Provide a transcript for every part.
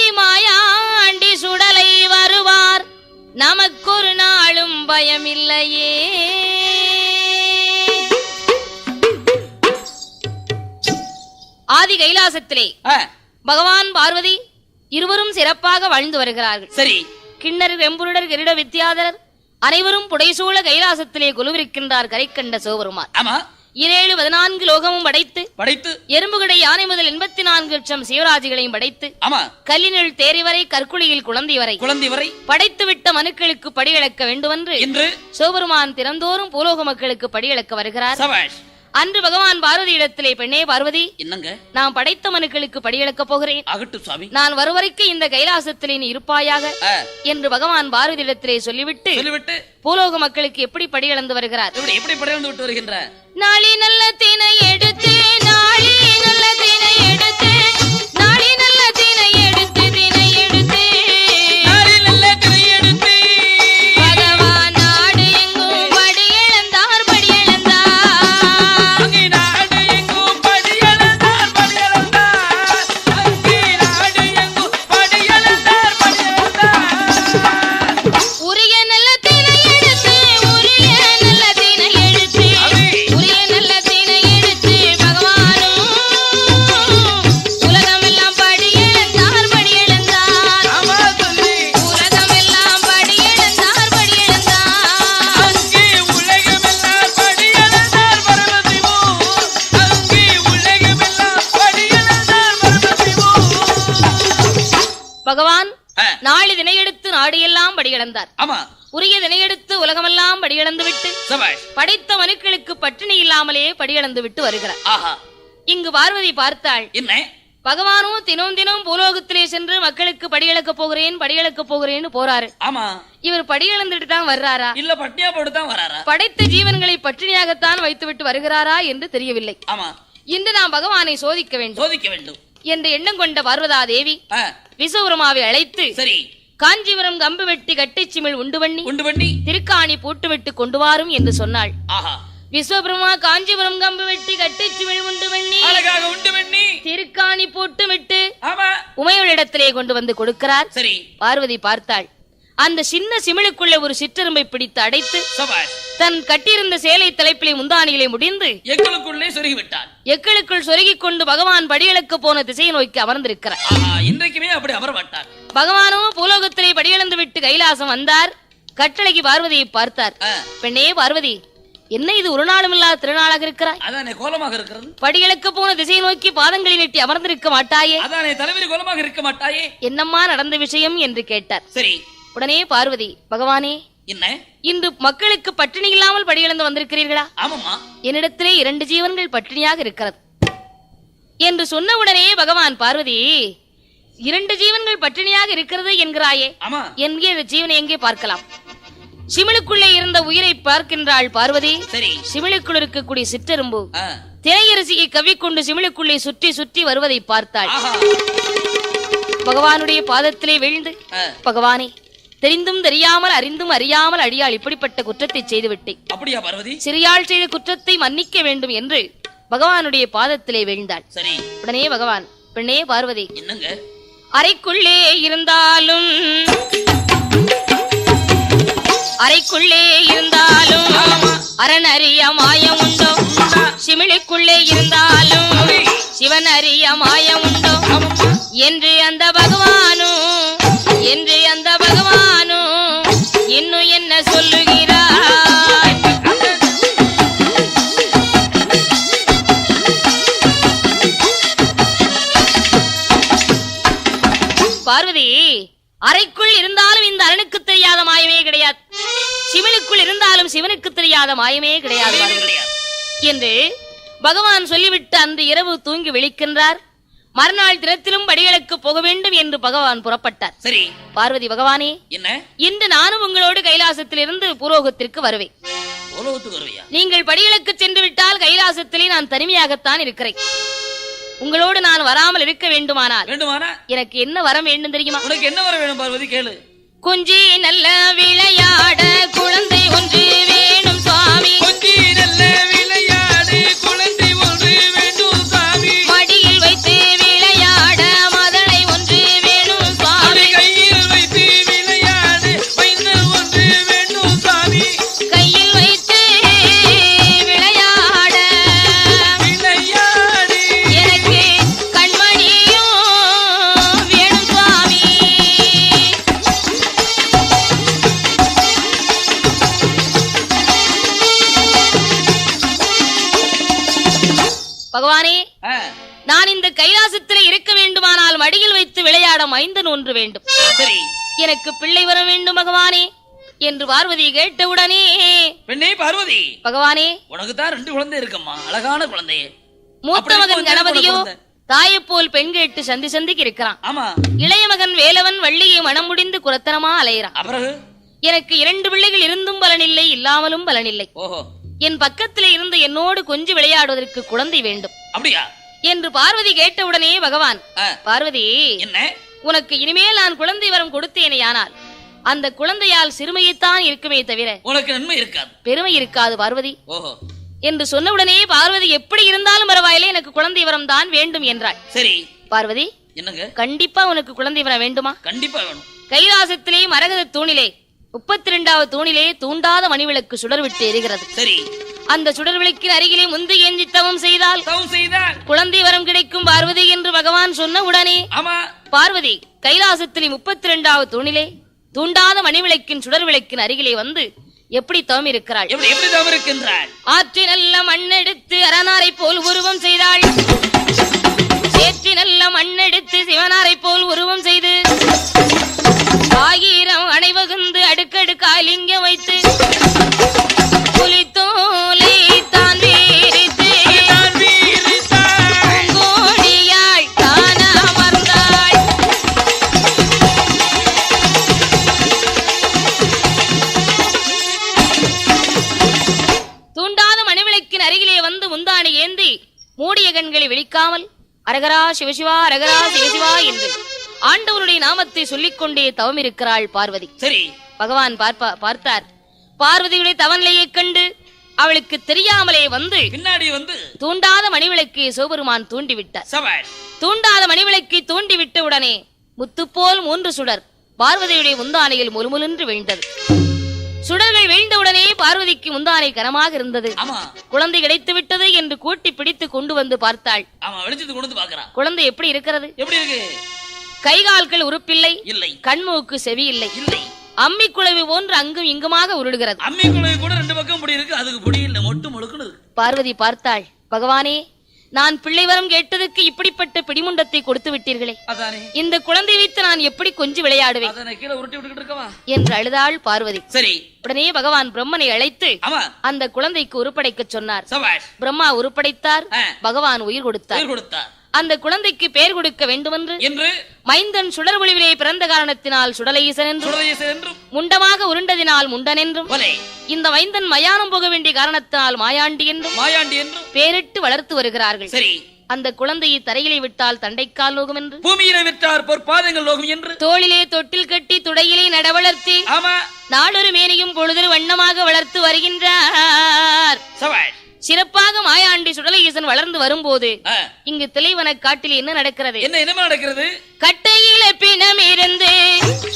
Aunty Mayandi சுடலை வருவார் நமக்கொரு நாளும் பயமில்லையே. ஆதி கைலாசத்திலே பகவான் பார்வதி இருவரும் சிறப்பாக வாழ்ந்து வருகிறார்கள். சரி. கிண்ணர் வெம்புருடர் கிரீட வித்யாதரர் அனைவரும் புடைசூழ கைலாசத்திலே குலுவிருக்கின்றார் கரைக்கண்ட சிவபெருமான். 7-14 லோகமும் படைத்து எறும்புகடை யானை முதல் 84 லட்சம் சிவராஜிகளையும் படைத்து கல்லினில் தேரி வரை கற்குழியில் குழந்தை வரை படைத்து விட்ட மனுக்களுக்கு படியளக்க வேண்டுமென்று சிவபெருமான் திறந்தோறும் பூலோக மக்களுக்கு படியளக்க வருகிறார். அன்று பகவான் பார்வதி இடத்திலே, பெண்ணே பார்வதி, என்னங்க நான் படைத்த மனுக்களுக்கு படியளக்க போகிறேன், நான் வருவரைக்கு இந்த கைலாசத்திலே நீ இருப்பாயாக என்று பகவான் பார்வதி இடத்திலே சொல்லிவிட்டு பூலோக மக்களுக்கு எப்படி படியளந்து வருகிறார்? எப்படி படியளந்து விட்டு வருகின்றார்? நாளி நல்ல தினை எடுத்து, நாளி நல்ல தினை எடுத்து, நாளி நல்ல தினை எடுத்து, தினை எடுத்து, நாளி நல்ல தினை எடுத்து, பகவான் நாடு எங்கும் படியளந்தார் படியளந்தார், அங்கே நாடு எங்கும் படியளந்தார் படியளந்தார், அங்கே நாடு எங்கும் படியளந்தார் படியளந்தார். உரிய நல்ல தினை எடுத்து, உரிய நல்ல தினை எடுத்து, உரிய நல்ல தினை எடுத்து, பகவானும் உலகமெல்லாம் படியளந்தார் படியளந்தார், உலகமெல்லாம் படியளந்தார் படியளந்தார், அங்கே உலகமெல்லாம் படியளந்தார் பரமசிவோ, அங்கே உலகமெல்லாம் படியளந்தார் பரமசிவோ. பகவான் நாளை தினை எடுத்து நாடு எல்லாம் படியளந்தார். ஆமா. உரிய தினை எடுத்து உலகமெல்லாம் படியளந்து விட்டு படைத்த மனுக்களுக்கு பட்டினி இல்லாமலே படியளந்து விட்டு வருகிறார். ஆஹா. இங்கு பார்வதி பார்த்தாள், என்ன பகவானும் தினம் தினம் பூலோகத்திலே சென்று மக்களுக்கு படியளக்க போகிறேன்னு போறாரு. ஆமா. இவர் படியளந்துட்டு தான் வர்றாரா, இல்ல பட்டியா போட்டு தான் வராரா, படைத்த ஜீவன்களை பட்டினியாகத்தான் வைத்துவிட்டு வருகிறாரா என்று தெரியவில்லை. ஆமா. இன்று நாம் பகவானை சோதிக்க வேண்டும் என்ற எண்ணம் கொண்ட பார்வதா தேவி விஸ்வபெருமாவை அழைத்து, சரி, காஞ்சிபுரம் கம்பு வெட்டி கட்டிச்சிமிழ் உண்டு பண்ணி திருக்காணி பூட்டு விட்டு கொண்டு வாரும் என்று சொன்னாள். ஆஹா. விஸ்வபெருமா காஞ்சிபுரம் கம்பு வெட்டி கட்டிச்சிமிழ் உண்டு பண்ணி திருக்காணி பூட்டு விட்டு உமையவளிடத்திலே கொண்டு வந்து கொடுக்கிறார். சரி. பார்வதி பார்த்தாள், அந்த சின்ன சிமிழுக்குள்ளே ஒரு சிற்றெரும்பை பிடித்து அடைத்து தன் கட்டியிருந்த சேலை தலைப்பிலே முந்தானியிலே முடிந்து எக்களுக்குள் சொருகிக் கொண்டு பகவான் படியளக்க போன திசையை நோக்கி அமர்ந்திருக்கிறார். இன்றைக்குமே அப்படி அமர மாட்டார். பகவானோ பூலோகத்திலே படியளந்து விட்டு கைலாசம் வந்தார். கட்டளைக்கு பார்வதியை பார்த்தார். பெண்ணே பார்வதி, என்ன இது ஒரு நாளும் இல்லாத திருநாளாக இருக்கிறாய்? அதானே கோலமாக இருக்கிறது. படியளக்க போன திசையை நோக்கி பாதங்களை நீட்டி அமர்ந்திருக்க மாட்டாயே? அதானே தலைவரி கோலமாக இருக்க மாட்டாயே? என்னம்மா நடந்த விஷயம் என்று கேட்டார். சரி. உடனே பார்வதி, பகவானே, என்ன இன்று மக்களுக்கு பட்டினி இல்லாமல் படியளந்து வந்திருக்கிறீர்களா? ஆமாம்மா. என்னிடத்திலே 2 ஜீவன்கள் பட்டினியாக இருக்கிறது என்று சொன்ன உடனே பகவான், பார்வதி, 2 ஜீவன்கள் பட்டினியாக இருக்கிறது என்கிறாயே, என்கிற ஜீவனை எங்கே பார்க்கலாம்? சிமிழுக்குள்ளே இருந்த உயிரை பார்க்கின்றாள் பார்வதி. சரி. சிமிழுக்குள் இருக்கக்கூடிய சிற்றெரும்பு திரையரசியை கவ்விக்கொண்டு சிமிழுக்குள்ளே சுற்றி சுற்றி வருவதை பார்த்தாள். பகவானுடைய பாதத்திலே விழுந்து, பகவானே, தெரிந்தும் தெரியாமல் அறிந்தும் அறியாமல் அடியாள் இப்படிப்பட்ட குற்றத்தை செய்துவிட்டேன். அப்படியா பார்வதி? சிறியாள் செய்த குற்றத்தை மன்னிக்க வேண்டும் என்று பகவானுடைய பாதத்திலே விழுந்தாள். சரி. உடனே பகவான், பெண்ணே பார்வதி, என்னங்க அறைக்குள்ளே இருந்தாலும் அரண் அறிய மாயம் உண்டோ, சிமிழுக்குள்ளே இருந்தாலும் சிவன் அறிய மாயம் உண்டோ என்று அந்த பகவானும் இன்னும் என்ன சொல்லுகிறார்? பார்வதி, அறைக்குள் இருந்தாலும் இந்த அரணுக்கு தெரியாத மாயமே கிடையாது, சிவனுக்குள் இருந்தாலும் சிவனுக்கு தெரியாத மாயமே கிடையாது என்று பகவான் சொல்லிவிட்டு அன்று இரவு தூங்கி விழிக்கின்றார். மறுநாள் தினத்திலும் படிகளுக்கு போக வேண்டும் என்று பகவான் புறப்பட்டார். சரி. பார்வதி, பகவானே, என்ன இன்று நானும் உங்களோடு கைலாசத்திலிருந்து பூலோகத்திற்கு வருவேன். நீங்கள் படிகளுக்கு சென்று விட்டால் கைலாசத்திலே நான் தனிமையாகத்தான் இருக்கிறேன். உங்களோடு நான் வராமல் இருக்க வேண்டுமானால் எனக்கு என்ன வரம் வேண்டும் தெரியுமா? உனக்கு என்ன வரம் வேணும் பார்வதி? கேளு. குஞ்சி நல்ல விளையாட குழந்தை ஒன்று வேணும் சுவாமி, குஞ்சி நல்ல விளையாட குழந்தை ஒன்று வேண்டும் சுவாமி, மடியில் வைத்து விளையாட மதனை ஒன்று வேணும் நான் இந்த கைலாசத்திலே இருக்க வேண்டுமானால் மடியில் வைத்து விளையாட மைந்தன் ஒன்று வேண்டும். சரி, எனக்கு பிள்ளை வர வேண்டும் பகவானே என்று பார்வதி கேட்டவுடனே, பெண்ணே பார்வதி, பகவானே உனக்கு தான் 2 குழந்தை இருக்கம்மா, அழகான குழந்தையே. மூத்த மகன் கணபதியோ தாயை போல் பெண் கேட்டு சந்திக்கு இருக்கிறான். ஆமா. இளைய மகன் வேலவன் வள்ளியை மனம் முடிந்து குரத்தனமா அலையிறான். அப்புறம் எனக்கு 2 பிள்ளைகள் இருந்தும் பலனில்லை, இல்லாமலும் பலனில்லை. ஓஹோ. என் பக்கத்திலே இருந்து என்னோடு கொஞ்சம் விளையாடுவதற்கு குழந்தை வேண்டும். அப்படியா என்று பார்வதி கேட்டவுடனே பகவான், பார்வதி, என்ன உனக்கு இனிமேல் நான் குழந்தை வரம் கொடுத்தேனேயானால் அந்த குழந்தையால் சிறுமையைத்தான் இருக்குமே தவிர உனக்கு நன்மை இருக்காது, பெருமை இருக்காது பார்வதி. ஓஹோ. என்று சொன்னவுடனே பார்வதி, எப்படி இருந்தாலும் பரவாயில்லை, எனக்கு குழந்தை வரம் தான் வேண்டும் என்றாள். சரி பார்வதி, என்னங்க? கண்டிப்பா உனக்கு குழந்தை வரம் வேண்டுமா? கண்டிப்பா வேணும். கைலாசத்திலே மரகத தூணிலே 32வது தூணிலே தூண்டாத மணிவிளக்கு சுடர் விட்டு எரிகிறது. சரி, அந்த சுடர் விளக்கின் அருகிலே முந்தி ஏஞ்சி தவம் செய்தால் குழந்தை வரம் கிடைக்கும் பார்வதி என்று பகவான் சொன்ன உடனே, ஆமா, பார்வதி கைலாசத்திலே 32வது தூணிலே தூண்டாத மணிவிளக்கின் சுடர் விளக்கின் அருகிலே வந்து எப்படி தவம் இருக்கிறாள்? எப்படி தவம் இருக்கின்றாள்? ஆற்றி நல்ல மண்ணெடுத்து அரணாரை போல் உருவம் செய்தாள். சேற்றி நல்ல மண்ணெடுத்து சிவனாரை போல் உருவம் செய்து 1000 அணைவகுந்து அடுக்கடுக்காய் லிங்கம் வைத்து புலித்தோலை தான் வீரித்து பூங்கோடியாய் தான் அமர்ந்தாள். தூண்டாத மணிவிளக்கின் அருகிலே வந்து முந்தானை ஏந்தி மூடிய கண்களை விழிக்காமல் அரகரா சிவசிவா அரகரா சிவசிவா என்று ஆண்டவனுடைய நாமத்தை சொல்லிக் கொண்டே தவம் இருக்கிறாள் பார்வதி. சரி, பகவான் பார்த்தார். பார்வதியுடைய தவநிலையை கண்டு அவளுக்கு தெரியாமலே வந்து பின்னாடி வந்து தூண்டாத மணிவிளக்கை சிவபெருமான் தூண்டிவிட்டார். தூண்டாத மணிவிளக்கை தூண்டிவிட்ட உடனே முத்துப்போல் 3 சுடர் பார்வதியுடைய முந்தானையில் முழுமுழுன்று வீழ்ந்தது. சுடர்கள் வீழ்ந்தவுடனே பார்வதிக்கு முந்தானை கனமாக இருந்தது. குழந்தை கிடைத்து விட்டது என்று கூட்டி பிடித்து கொண்டு வந்து பார்த்தாள். குழந்தை எப்படி இருக்கிறது? கைகால்கள் உறுப்பில்லை, கண்மூக்கு செவி இல்லை, அம்மி குழவி போன்று அங்கும் இங்குமாக உருளுகிறது. அம்மி குழவி கூட 2 பக்கம் முடி இருக்கு, அதுக்கு முடி இல்ல, மொட்டு முழுக்குது. பார்வதி பார்த்தாள், பகவானே, நான் பிள்ளை வரம் கேட்டதுக்கு இப்படிப்பட்ட பிடிமுண்டத்தை கொடுத்து விட்டீர்களே, இந்த குழந்தை வைத்து நான் எப்படி கொஞ்சம் விளையாடுவேன் என்று அழுதாள் பார்வதி. சரி, உடனே பகவான் பிரம்மனை அழைத்து அந்த குழந்தைக்கு உருப்படைக்க சொன்னார். பிரம்மா உருப்படைத்தார், பகவான் உயிர் கொடுத்தார். அந்த குழந்தைக்கு பெயர் கொடுக்க வேண்டுமென்று மைந்தன் சுடர் ஒளிவிலே பிறந்த காரணத்தினால் சுடலையீசன் என்றும் முண்டமாக உருண்டதினால் முண்டன் என்றும் இந்த மைந்தன் மயானம் போக வேண்டிய காரணத்தினால் மாயாண்டி என்றும் பேரிட்டு வளர்த்து வருகிறார்கள். சரி, அந்த குழந்தையை தரையிலே விட்டால் தண்டைக்கால் நோகும் என்று, பூமியிலே விட்டார் பொற்பாதங்கள் நோகும் என்று, தோளிலே தொட்டில் கட்டி துடையிலே நடவளர்த்தி நாளொரு மேனியும் பொழுது வண்ணமாக வளர்த்து வருகின்றார். சிறப்பாக மாயாண்டி சுடலையீசன் வளர்ந்து வரும்போது இங்கு திலைவன காட்டில் என்ன நடக்கிறது? என்ன நடக்கிறது? கட்டையில பிணம் இருந்து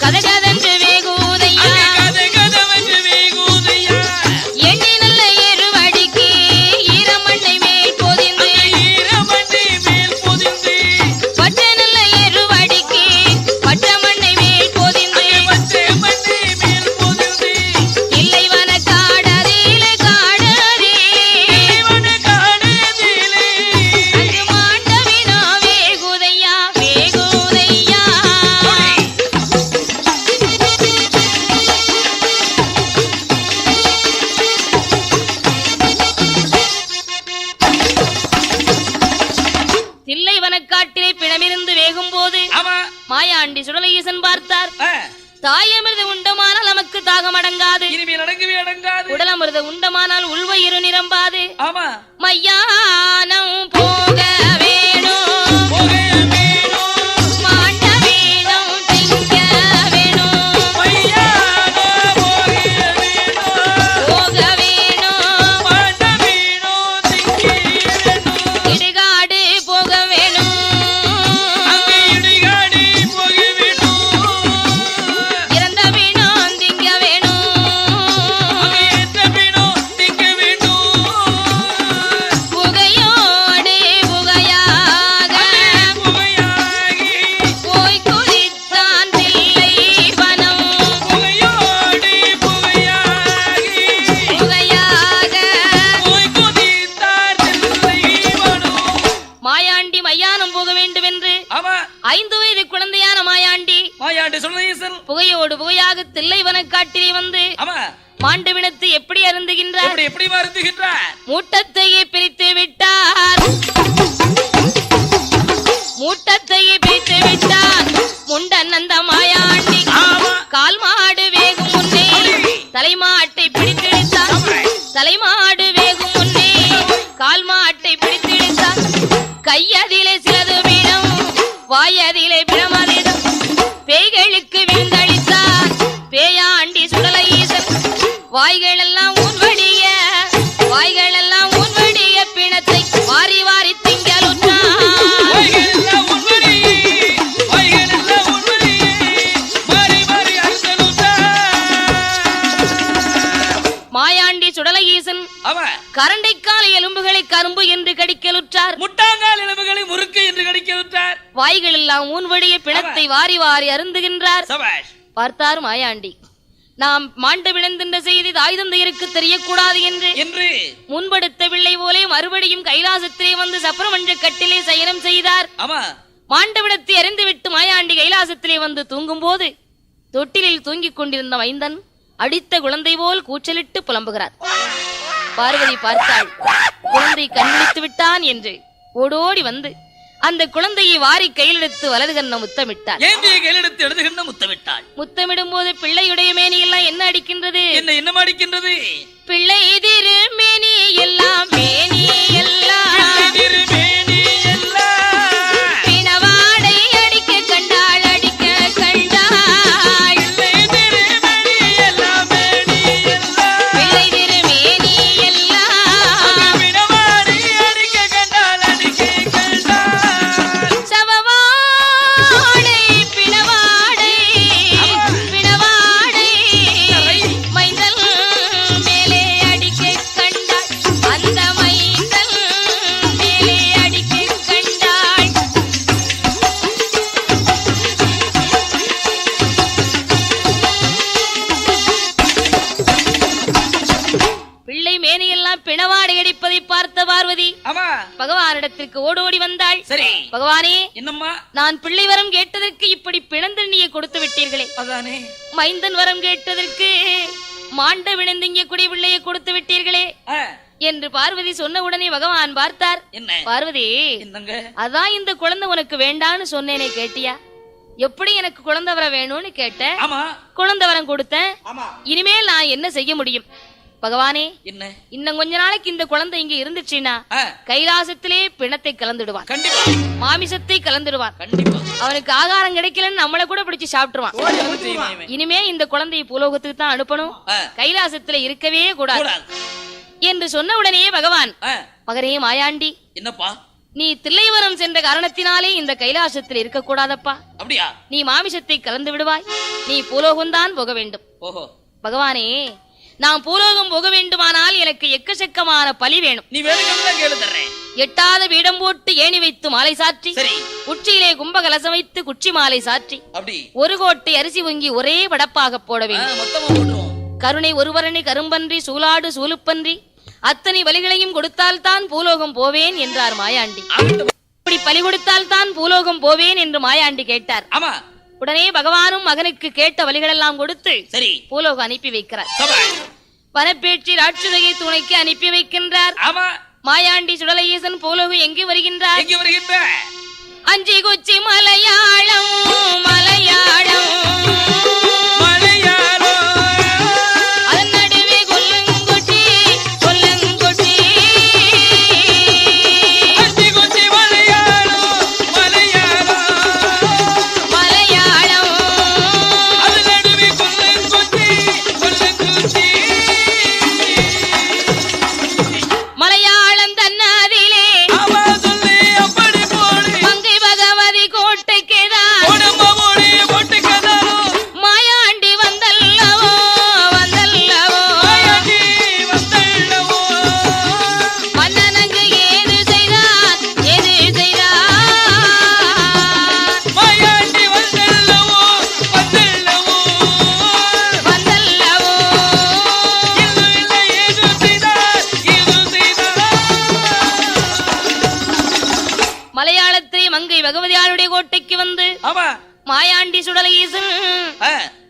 கதகதன்று வேகூதையா, எண்ணி நல்ல எருவடிக்கு ஈரமண்ணை மேல் பொதிந்து, பச்ச நல்ல எருவடிக்கு பச்ச மண்ணை மேல் பொதிந்து, தில்லைவன காடறில காடறி அங்கு மாண்டவினோ வேகுதையா வேகுதையா. தில்லை வனக்காட்டிலே பிணமிருந்து வேகும் போது மாயாண்டி சுடலையீசன் பார்த்தார். தாயமிருத உண்டமானால் நமக்கு தாகம் அடங்காது, உடலமிருத உண்டமானால் உள்வயிறு நிரம்பாது, மையானம் போக வேணும், மாண்ட வேணும் திங்க வேணும், போக வேணும், இடுகாடு போக வேணும், இறந்த வீணம் திங்க வேணும், புகையோடு மாயாண்டி சுடலையீசன் புகையோடு புகையாக தில்லைவன காட்டிலே வந்து மாண்டவினத்தை எப்படி அருந்துகின்றார்? எப்படி அருந்துகின்றார்? மூட்டத்தையே பிரித்து விட்டார், மூட்டத்தையே பிரித்து விட்டார் முண்டன் அந்த மாயாண்டி. கால் மாடு வேகும் முன்னே தலைமாட்டை பிடித்திழுத்தார், தலைமாடு வேகும் முன்னே கால் மாட்டை பிடித்திழுத்தார். கையதிலே சிலது வீடம், வாயதிலே பிரமதிடம், பேய்களுக்கு விழுந்தளித்தார் பேயாண்டி சுடலையீசன். வாய்கள் எல்லாம் உன்வடிய, வாய்கள் எல்லாம் உன்வடிய பிணத்தை வாரி வாரி திங்களுற்றார். மாயாண்டி சுடலையீசன் கரண்டைக்கால எலும்புகளை கரும்பு என்று கடிக்கலுற்றார், முட்டாங்கால் எலும்புகளை முறுக்கு என்று கடிக்கலுற்றார். வாய்கள் எல்லாம் ஊன்வடிய பிணத்தை வாரி வாரி அருந்துகின்றார். பார்த்தார் மாயாண்டி, நாம் மாண்டு விழுந்தின்ற செய்தி தாய் தந்தையருக்கு தெரியக்கூடாது என்று முன்படுத்தவில்லை போலே மறுபடியும் கைலாசத்திலே வந்து சப்ரமஞ்ச கட்டிலே சயனம் செய்தார். மாண்டவிடத்தை அறிந்துவிட்டு மாயாண்டி கைலாசத்திலே வந்து தூங்கும் போது தொட்டிலில் தூங்கிக் கொண்டிருந்த மைந்தன் அடித்த குழந்தை போல் கூச்சலிட்டு புலம்புகிறார். பார்வதி பார்த்தாள், குழந்தை கண்விழித்து விட்டான் என்று ஓடோடி வந்து அந்த குழந்தையை வாரி கையிலெடுத்து வலது கண்ண முத்தமிட்டாள். முத்தமிடும் போது பிள்ளையுடைய மேனி எல்லாம் என்ன அடிக்கின்றது? என்ன அடிக்கின்றது? பிள்ளை திரு மேனி எல்லாம், மேனி எல்லாம் பிணவாடை அடிக்க கண்டாள், அடிக்க கண்டாள். பிள்ளை திரு மேனி எல்லாம் சவவாடை பிணவாடை, பிணவாடை மைந்தல் மேலே அடிக்க கண்டாள், அந்த மைந்தல் மேலே அடிக்க கண்டாள். பிள்ளை மேனியெல்லாம் பிணவாடை அடிப்பதை பார்த்த பார்வதி பகவானிடத்திற்கு ஓடோடி வந்தாள். சரி பகவானே, என்னம்மா நான் பிள்ளை வரம் கேட்டதற்கு இப்படி பிணந்தண்ணியை கொடுத்து விட்டீர்களே, அதானே மைந்தன் வரம் கேட்டதற்கு மாண்ட விழுந்திங்க குடி பிள்ளையை கொடுத்து விட்டீர்களே என்று பார்வதி சொன்ன உடனே பகவான் பார்த்தார். என்ன பார்வதி, அதான் இந்த குழந்தை உனக்கு வேண்டான்னு சொன்னேனே, கேட்டியா? எப்படி எனக்கு குழந்தை வரம் வேணும்னு கேட்டேன், குழந்தை வரம் கொடுத்தேன். இனிமேல் நான் என்ன செய்ய முடியும்? பகவானே, இன்னும் கொஞ்ச நாளைக்கு இந்த குழந்தை இங்க இருந்துச்சுன்னா கைலாசத்திலே பிணத்தை கலந்துடுவான், மாமிசத்தை கலந்துடுவான். அவனுக்கு ஆகாரம் கிடைக்கலன்னு நம்மளை கூட பிடிச்சு சாப்பிட்டுருவான். இனிமே இந்த குழந்தையை பூலோகத்துக்கு தான் அனுப்பணும், கைலாசத்துல இருக்கவே கூடாது என்று சொன்ன உடனே பகவான், மகனே மாயாண்டி, என்னப்பா நீ தில்லைவனம் சென்ற காரணத்தினாலே இந்த கைலாசத்தில் இருக்க கூடாதப்பா. அப்படியா? நீ மாமிசத்தை கலந்து விடுவாய், நீ பூலோகம்தான் போக வேண்டும். பகவானே, நான் பூலோகம் போக வேண்டுமானால் எனக்கு எக்கச்சக்கமான பலி வேணும். நீ வேணும்னா கேளு தர்றேன். எட்டாத வீடம் போட்டு ஏணி வைத்து மாலை சாற்றி, உச்சியிலே கும்பகலசம் வைத்து குச்சி மாலை சாற்றி, ஒரு கோட்டை அரிசி வங்கி ஒரே படப்பாக போட வேண்டும். கருணை ஒருவரணி கரும்பன்றி சூலாடு சூலுப்பன்றி அத்தனை பலிகளையும் கொடுத்தால் தான் பூலோகம் போவேன் என்றார் மாயாண்டி. இப்படி பலி கொடுத்தால் தான் பூலோகம் போவேன் என்று மாயாண்டி கேட்டார். உடனே பகவானும் மகனுக்கு கேட்ட வழிகள் எல்லாம் கொடுத்து பூலோகம் அனுப்பி வைக்கிறார். வனப்பேற்றி ராட்சதையை துணைக்கு அனுப்பி வைக்கின்றார். மாயாண்டி சுடலையீசன் பூலோகம் எங்கே வருகின்றார்? அஞ்சி கொச்சி மலையாளம், மலையாளம் கோட்டைக்கு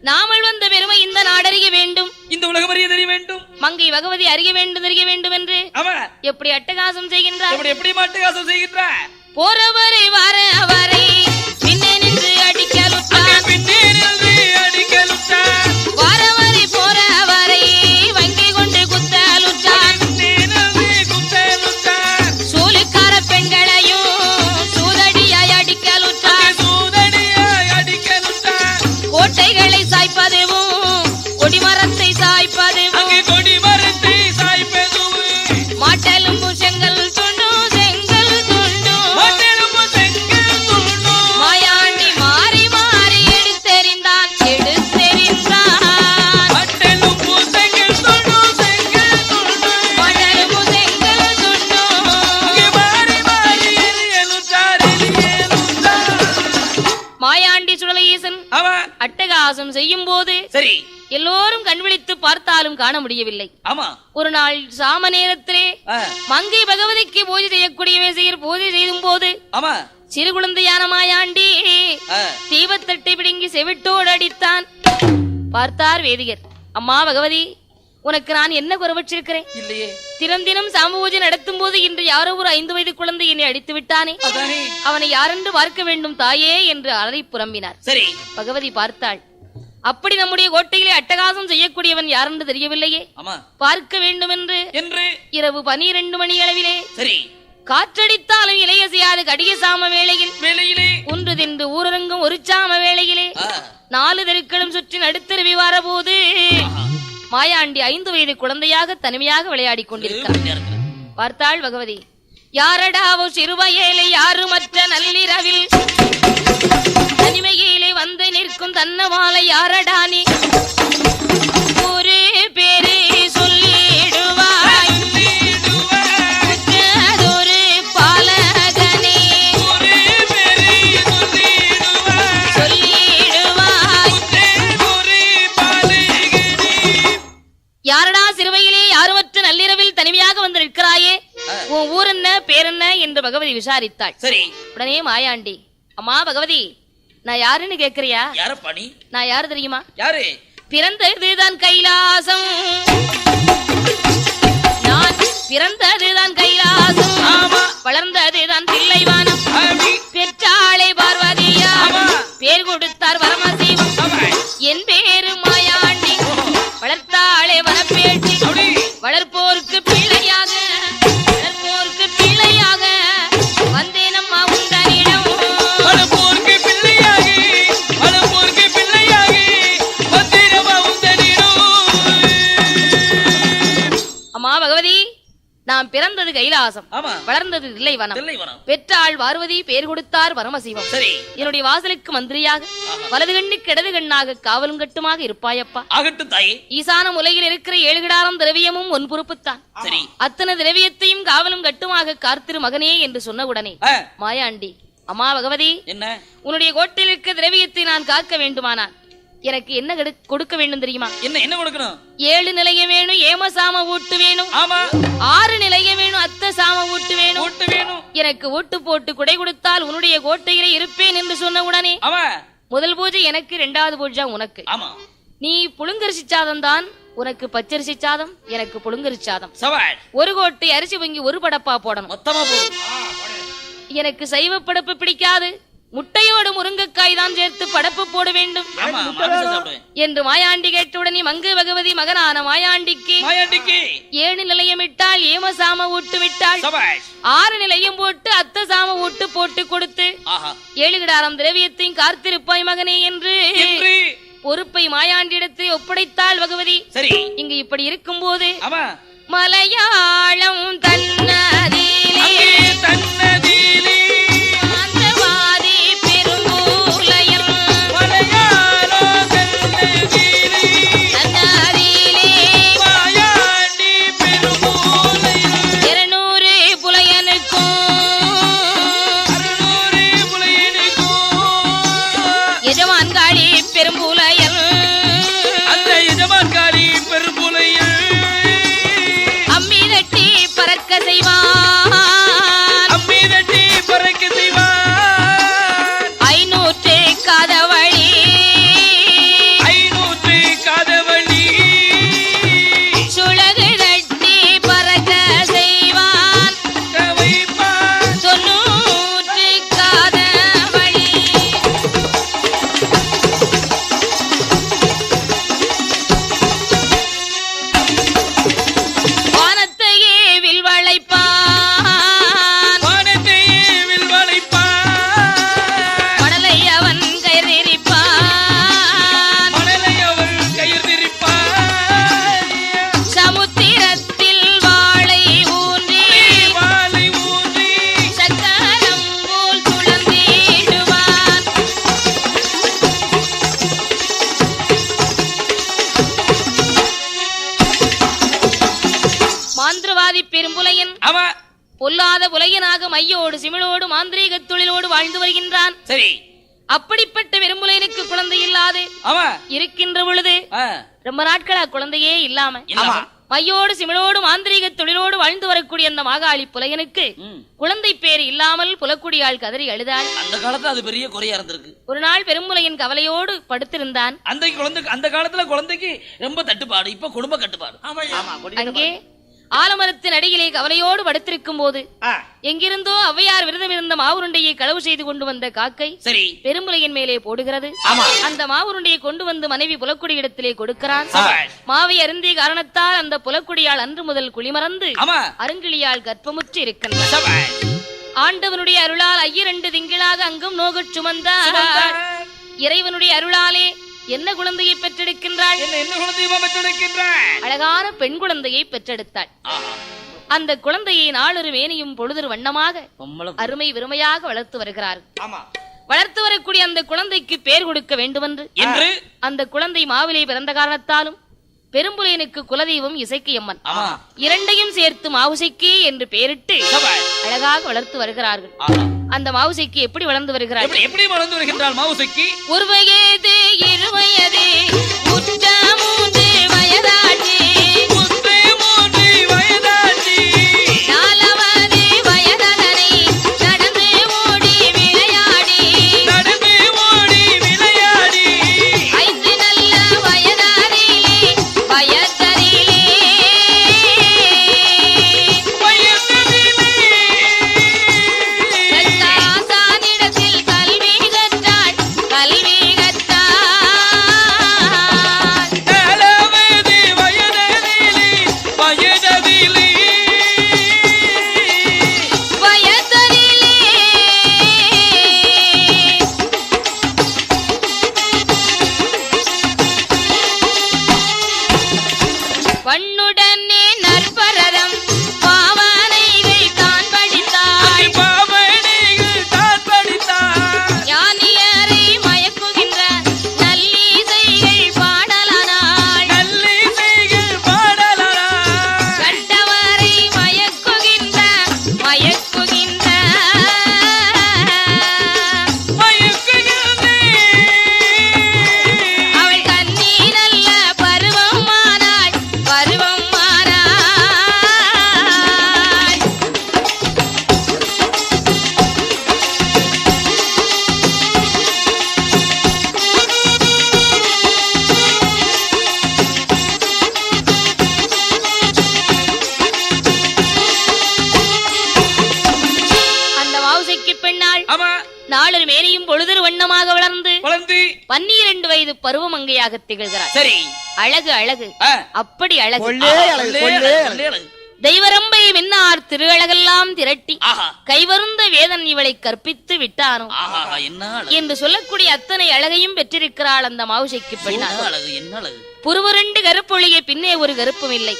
நாமல் வந்த பெருமை இந்த நாடறிய வேண்டும், இந்த உலகம் அறிய தெரிய வேண்டும், மங்கை பகவதி அறிய வேண்டும் தெரிய வேண்டும் என்று எப்படி அட்டகாசம் செய்கின்றார், எப்படி அட்டகாசம் செய்கின்றார். போறவரை வர அவரை பின்னே நின்று அடிக்கலுற்றார், பின்னே நின்று அடிக்கலுற்றார். வாரவரை போறவரை வங்கி கொண்டு குத்தலுற்றார், சூலுக்கார பெண்களையும் சூதடியாய் அடிக்கலுற்றார், கோட்டைகளை சாய்ப்பதுவும் கொடிமரத்தை சாய்ப்பதுவும் மாட்டலும் செங்கல் துண்டும் செங்கல் துண்டும் மாயாண்டி மாறி மாறி எடுத்தெறிந்தான் மாட்டலும் செங்கல் துண்டும் மாயாண்டி சுடலஈசன் அட்டகாசம் செய்யும் போது சரி எல்லோரும் கண்விழித்து பார்த்தாலும் காண முடியவில்லை. ஒரு நாள் சாம நேரத்திலே மங்கை பகவதிக்கு பூஜை செய்யக்கூடிய பூஜை செய்யும் போது சிறு குழந்தையான மாயாண்டி தீபத்தட்டை பிடுங்கி செவிட்டோடு அடித்தான். பார்த்தார் வேதிகர், அம்மா பகவதி, உனக்கு நான் என்ன குறைவற்றிருக்கிறேன்? இல்லையே. தினம் தினம் சாம பூஜை நடத்தும் போது இன்று யாரோ ஒரு 5 வயது குழந்தை என்னை அடித்து விட்டானே, அவனை யாரென்று பார்க்க வேண்டும் தாயே என்று அலறி புலம்பினார். சரி, பகவதி பார்த்தாள். அப்படி நம்முடைய கோட்டையிலே அட்டகாசம் செய்யக்கூடியவன் யாரென்று தெரியவில்லையே, பார்க்க வேண்டும் என்று இரவு 12 மணி அளவிலே சரி காற்றடித்தாலும் இளைய செய்யாது கடிய சாம வேளையிலே ஒன்று தின்று ஊரரங்கும் ஒரு சாம வேளையிலே 4 தெருக்களும் சுற்றி நடுத்தருவி வார போது மாயாண்டி 5 வயது குழந்தையாக தனிமையாக விளையாடி கொண்டிருக்கிறார். பார்த்தாள் பகவதி, யாரடாவோ சிறுவயேலை யாரு மற்ற நள்ளிரவில் தனிமையிலே வந்து நிற்கும் தன்னவாளை யாரடானி ஒரு பேரு சொல்லிடுவாய் ஒரு பாலகனே சொல்லிடுவாய். யாரடா சிறுவையிலே யாருமற்ற நள்ளிரவில் தனிமையாக வந்து நிற்கிறாயே, உன் ஊர் என்ன பேர் என்ன என்று பகவதி விசாரித்தாள். சரி, உடனே மாயாண்டி, அம்மா பகவதி, நான் யாருன்னு கேக்குறியா? யாரப்பா நீ? நான் யாரு தெரியுமா? யாரு? பிறந்ததுதான் கைலாசம், நான் பிறந்ததுதான் கைலாசம், வளர்ந்ததுதான் தில்லைவானம், பெற்றாளை பார்வதியா, பேர் கொடுத்தார் பரமசிவம், என் பேரு மாயாண்டி, வளர்த்தாளே வனப்பேட்டி, வளர்ப்போருக்கு பிள்ளையாக வந்தேன் அம்மா உந்தனிடம். அம்மா பகவதி, நாம் பிறந்தது கைலாசம், வளர்ந்தது தில்லைவனம், பெற்றாள் பார்வதி, பேர் கொடுத்தார் பரமசிவம். என்னுடைய வாசலுக்கு மந்திரியாக வலது கண்ணுக்கு இடது கண்ணாக காவலும் கட்டுமாக இருப்பாயப்பா. ஈசான உலகில் இருக்கிற 7 கிடாரம் திரவியமும் உன் பொறுப்புத்தான். அத்தனை திரவியத்தையும் காவலும் கட்டுமாக காத்திரு மகனே என்று சொன்னவுடனே மாயாண்டி, அம்மா பகவதி, என்ன உன்னுடைய கோட்டையில் இருக்க திரவியத்தை நான் காக்க வேண்டுமானா எனக்கு என்ன கொடுக்க வேண்டும் தெரியுமா? என்ன கொடுக்கணும்? 7 நிலையம் வேணும், ஏமசாம ஊட்டு வேணும், 6 நிலையம் வேணும், அத்த சாம ஊட்டு வேணும். எனக்கு ஊட்டு போட்டு குடை கொடுத்தால் உன்னுடைய கோட்டையிலே இருப்பேன் என்று சொன்ன உடனே முதல் பூஜை எனக்கு, 2வது பூஜை உனக்கு. நீ புழுங்கரிசி சாதம் தான், உனக்கு பச்சரிசி சாதம், எனக்கு புழுங்கரிசி சாதம். ஒரு கோட்டை அரிசி வாங்கி ஒரு படப்பா போடணும். எனக்கு சைவ படப்பு பிடிக்காது, முட்டையோடு முருங்கைக்காய் தான் சேர்த்து படப்பு போட வேண்டும் என்று மாயாண்டி கேட்டவுடனே மங்கு பகவதி மகனான மாயாண்டிக்கு 7 நிலையம் இட்டால் ஏமசாம ஊட்டு விட்டாள், 6 நிலையம் போட்டு அத்த சாம ஊட்டு போட்டு கொடுத்து 7 கிடாரம் திரவியத்தையும் காத்திருப்பாய் மகனே என்று பொறுப்பை மாயாண்டிடத்தை ஒப்படைத்தாள் பகவதி. இங்கு இப்படி இருக்கும் போது மலையாளம் தன்னதிலே பொல்லாத புலையனாக மையோடு சிமிழோடு மாந்திரீக தொழிலோடு வாழ்ந்து வருகின்றான். சரி, அப்படிப்பட்ட பெரும்புலையனுக்கு குழந்தை இல்லாது இருக்கின்ற பொழுது ரொம்ப நாட்களா குழந்தையே இல்லாம மையோடு சிமிழோடு மாந்திரீக தொழிலோடு வாழ்ந்து வரக்கூடிய அந்த மாகாளி புலையனுக்கு குழந்தை பேர் இல்லாமல் புலக்குடியாள் கதறி அழுதாள். அந்த காலத்துல அது பெரிய குறையா இருந்திருக்கு. ஒரு நாள் பெரும்புலையன் கவலையோடு படுத்திருந்தான். அந்த காலத்துல குழந்தைக்கு ரொம்ப தட்டுப்பாடு, இப்ப குடும்ப கட்டுப்பாடு. அங்கே ஆலமரத்தின் அடியிலே கவலையோடு படுத்திருக்கும் போது எங்கிருந்தோ ஔவையார் விரதம் இருந்த மாவுருண்டையை களவு செய்து கொண்டு வந்த காக்கை சரி பெரும்புலையின் மேலே போடுகிறது. அந்த மாவுருண்டையை கொண்டு வந்து மனைவி புலக்குடி இடத்திலே கொடுக்கிறான். மாவை அருந்திய காரணத்தால் அந்த புலக்குடியால் அன்று முதல் குளிமறந்து அருங்கிளியால் கர்ப்பமுற்று இருக்கின்றார். ஆண்டவனுடைய அருளால் 2 திங்களாக அங்கும் நோகச் சுமந்தார். இறைவனுடைய அருளாலே என்ன குழந்தையை பெற்றெடுக்கின்றாள்? அழகான பெண் குழந்தையை பெற்றெடுத்தாள். அந்த குழந்தையை நாளொரு வேணியும் பொழுதொரு வண்ணமாக அருமை விருமையாக வளர்த்து வருகிறார். வளர்த்து வரக்கூடிய அந்த குழந்தைக்கு பேர் கொடுக்க வேண்டும் என்று அந்த குழந்தை மாவிலே பிறந்த காரணத்தாலும் பெரும்புலையனுக்கு குலதெய்வம் இசைக்கியம்மன், இரண்டையும் சேர்த்து மாவுசைக்கி என்று பெயரிட்டு அழகாக வளர்த்து வருகிறார்கள். அந்த மாவுசைக்கு எப்படி வளர்ந்து வருகிறார்? மாவுசைக்கு ஒரு வயது 2 வயது உற்ற 3 வயதாச்சு 4வது வயதனை நடந்து ஓடி விளையாடி 5 நல்ல வயதாரிலே வயதரிலே ஆசானிடத்தில் கல்வி கற்றாள். பண்ணுடனே நற்பரதம் பாவனைகள் தான் படித்தாள். ஞானியரை மயக்குகின்ற நல்லிசைகள் பாடலானாள். கண்டவரை மயக்குகின்ற அவள் கண்ணி நல்ல பருவம் மானாள். அந்த மாவுசைக்கு பெண்ணாள் நாளொரு மேலையும் பொழுதொரு வண்ணமாக வளர்ந்து 12 வயது பருவமங்கையாக திகழ்கிறார். சரி, அழகு அழகு அப்படி அழகு. தெய்வரம்பை மின்னார் திருஅழகெல்லாம் திரட்டி கைவருந்த வேதன் இவளை கற்பித்து விட்டானோ என்று சொல்லக்கூடிய அத்தனை அழகையும் பெற்றிருக்கிறாள் அந்த மாவுசைக்கு பெண்ணாள். புருவரண்டு கருப்பொழிய பின்னே ஒரு கருப்பும் இல்லை,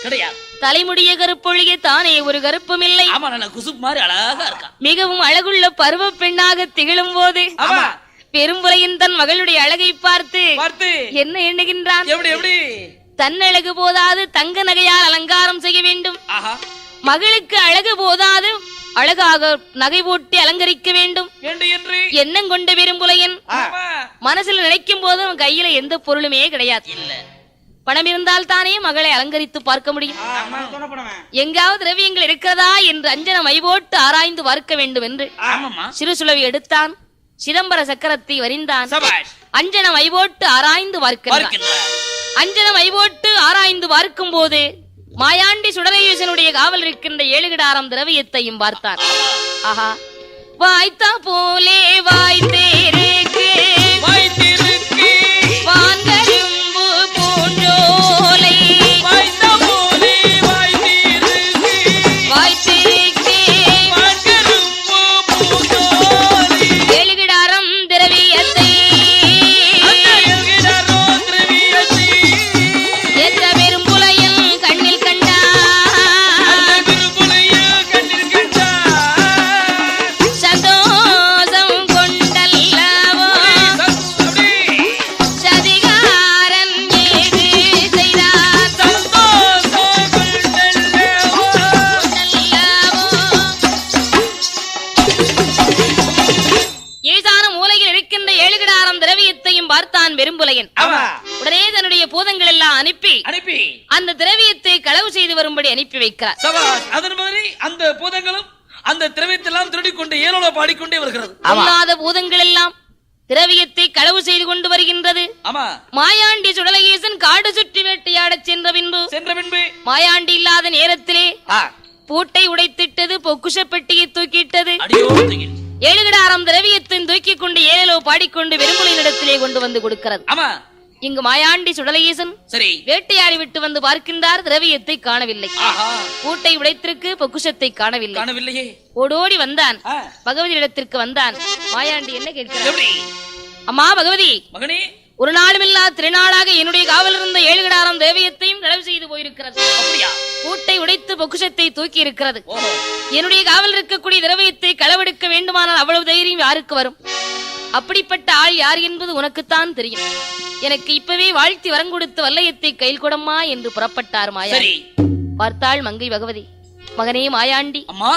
தலைமுடிய கருப்பொழிய தானே ஒரு கருப்பும் இல்லை. மிகவும் அழகுள்ள பருவ பெண்ணாக திகழும் போது பெரும்புலையின் தன் மகளுடைய அழகை பார்த்து என்ன எண்ணுகின்றான்? தன்னழகு போதாது தங்க நகையால் அலங்காரம் செய்ய வேண்டும், மகளுக்கு அழகு போதாது அழகாக நகை போட்டு அலங்கரிக்க வேண்டும் எண்ணம் கொண்ட பெரும்புலையன் மனசில் நினைக்கும் போது கையில எந்த பொருளுமே கிடையாது. பணம் இருந்தால் தானே மகளை அலங்கரித்து பார்க்க முடியும். எங்காவது திரவியங்கள் இருக்கிறதா என்று அஞ்சன மை போட்டு ஆராய்ந்து பார்க்க வேண்டும் என்று சிறு சுளவி எடுத்தான். சிதம்பர சக்கரத்தை வரிந்தான். அஞ்சன மை போட்டு ஆராய்ந்து பார்க்கிறான். அஞ்சன மை போட்டு ஆராய்ந்து பார்க்கும் போது மாயாண்டி சுடரேசனுடைய காவல் இருக்கின்ற 7 கிடாரம் திரவியத்தையும் பார்த்தான். ஆஹா, வாய்த்தா போலே வாய்த்தேருக்கு வான்கரும்பு பூஞ்சோலை வாய்த்தேருக்கு 7 கிடாரம் திரவியத்தை ஏற்ற பெரும்புலையன் கண்ணில் கண்டான். சந்தோஷம் கொண்டல்லவோ உடனே தன்னுடைய பூதங்கள் எல்லாம் அனுப்பி அந்த திரவியத்தை களவு செய்து வரும்படி அனுப்பி வைக்கிறார். அதன் மாதிரி அந்த பூதங்களும் அந்த திரவியத்தை எல்லாம் திருடிக்கொண்டு ஏலோல பாடிக்கொண்டே வருகிறது. அல்லாத பூதங்கள் எல்லாம் திரவியத்தை களவு செய்து கொண்டு வருகின்றது. மாயாண்டி சுடலகேசன் காடு சுற்றி வேட்டையாடச் சென்ற பின்பு மாயாண்டி இல்லாத நேரத்திலே பூட்டை உடைத்திட்டது, பொக்குஷ பெட்டியை தூக்கிட்டது, 7 கிடாரம் திரவியத்தின் தூக்கிக் கொண்டு ஏழோ பாடிக்கொண்டு வெறும்புலின் இடத்திலே கொண்டு வந்து கொடுக்கிறது. இங்கு மாயாண்டி சுடலகேசன் வேட்டையாடி விட்டு வந்து பார்க்கின்றார், திரவியத்தை காணவில்லை. பூட்டை உடைத்திருக்கு, பொக்குஷத்தை காணவில்லை. ஓடோடி வந்தான், பகவதி இடத்திற்கு வந்தான். மாயாண்டி என்ன கேட்கிறார்? அம்மா பகவதி, ஒரு நாளுமில்லா திருநாளாக என்னுடைய காவல் இருந்த 7 கிடாரம் தேவியத்தையும் களவு செய்து போயிருக்கிறது. பூட்டை உடைத்து பொக்குஷத்தை தூக்கி இருக்கிறது. என்னுடைய காவல் இருக்கக்கூடிய திரவியத்தை களவெடுக்க வேண்டுமானால் அவ்வளவு தைரியம் யாருக்கு வரும்? அப்படிப்பட்ட ஆள் யார் என்பது உனக்குத்தான் தெரியும். எனக்கு இப்பவே வாழ்த்தி வரங்கொடுத்து வல்லையத்தை கையில் கொடம்மா என்று புறப்பட்டார் மாயாண்டி. பார்த்தாள் மங்கை பகவதி, மகனே மாயாண்டி, அம்மா,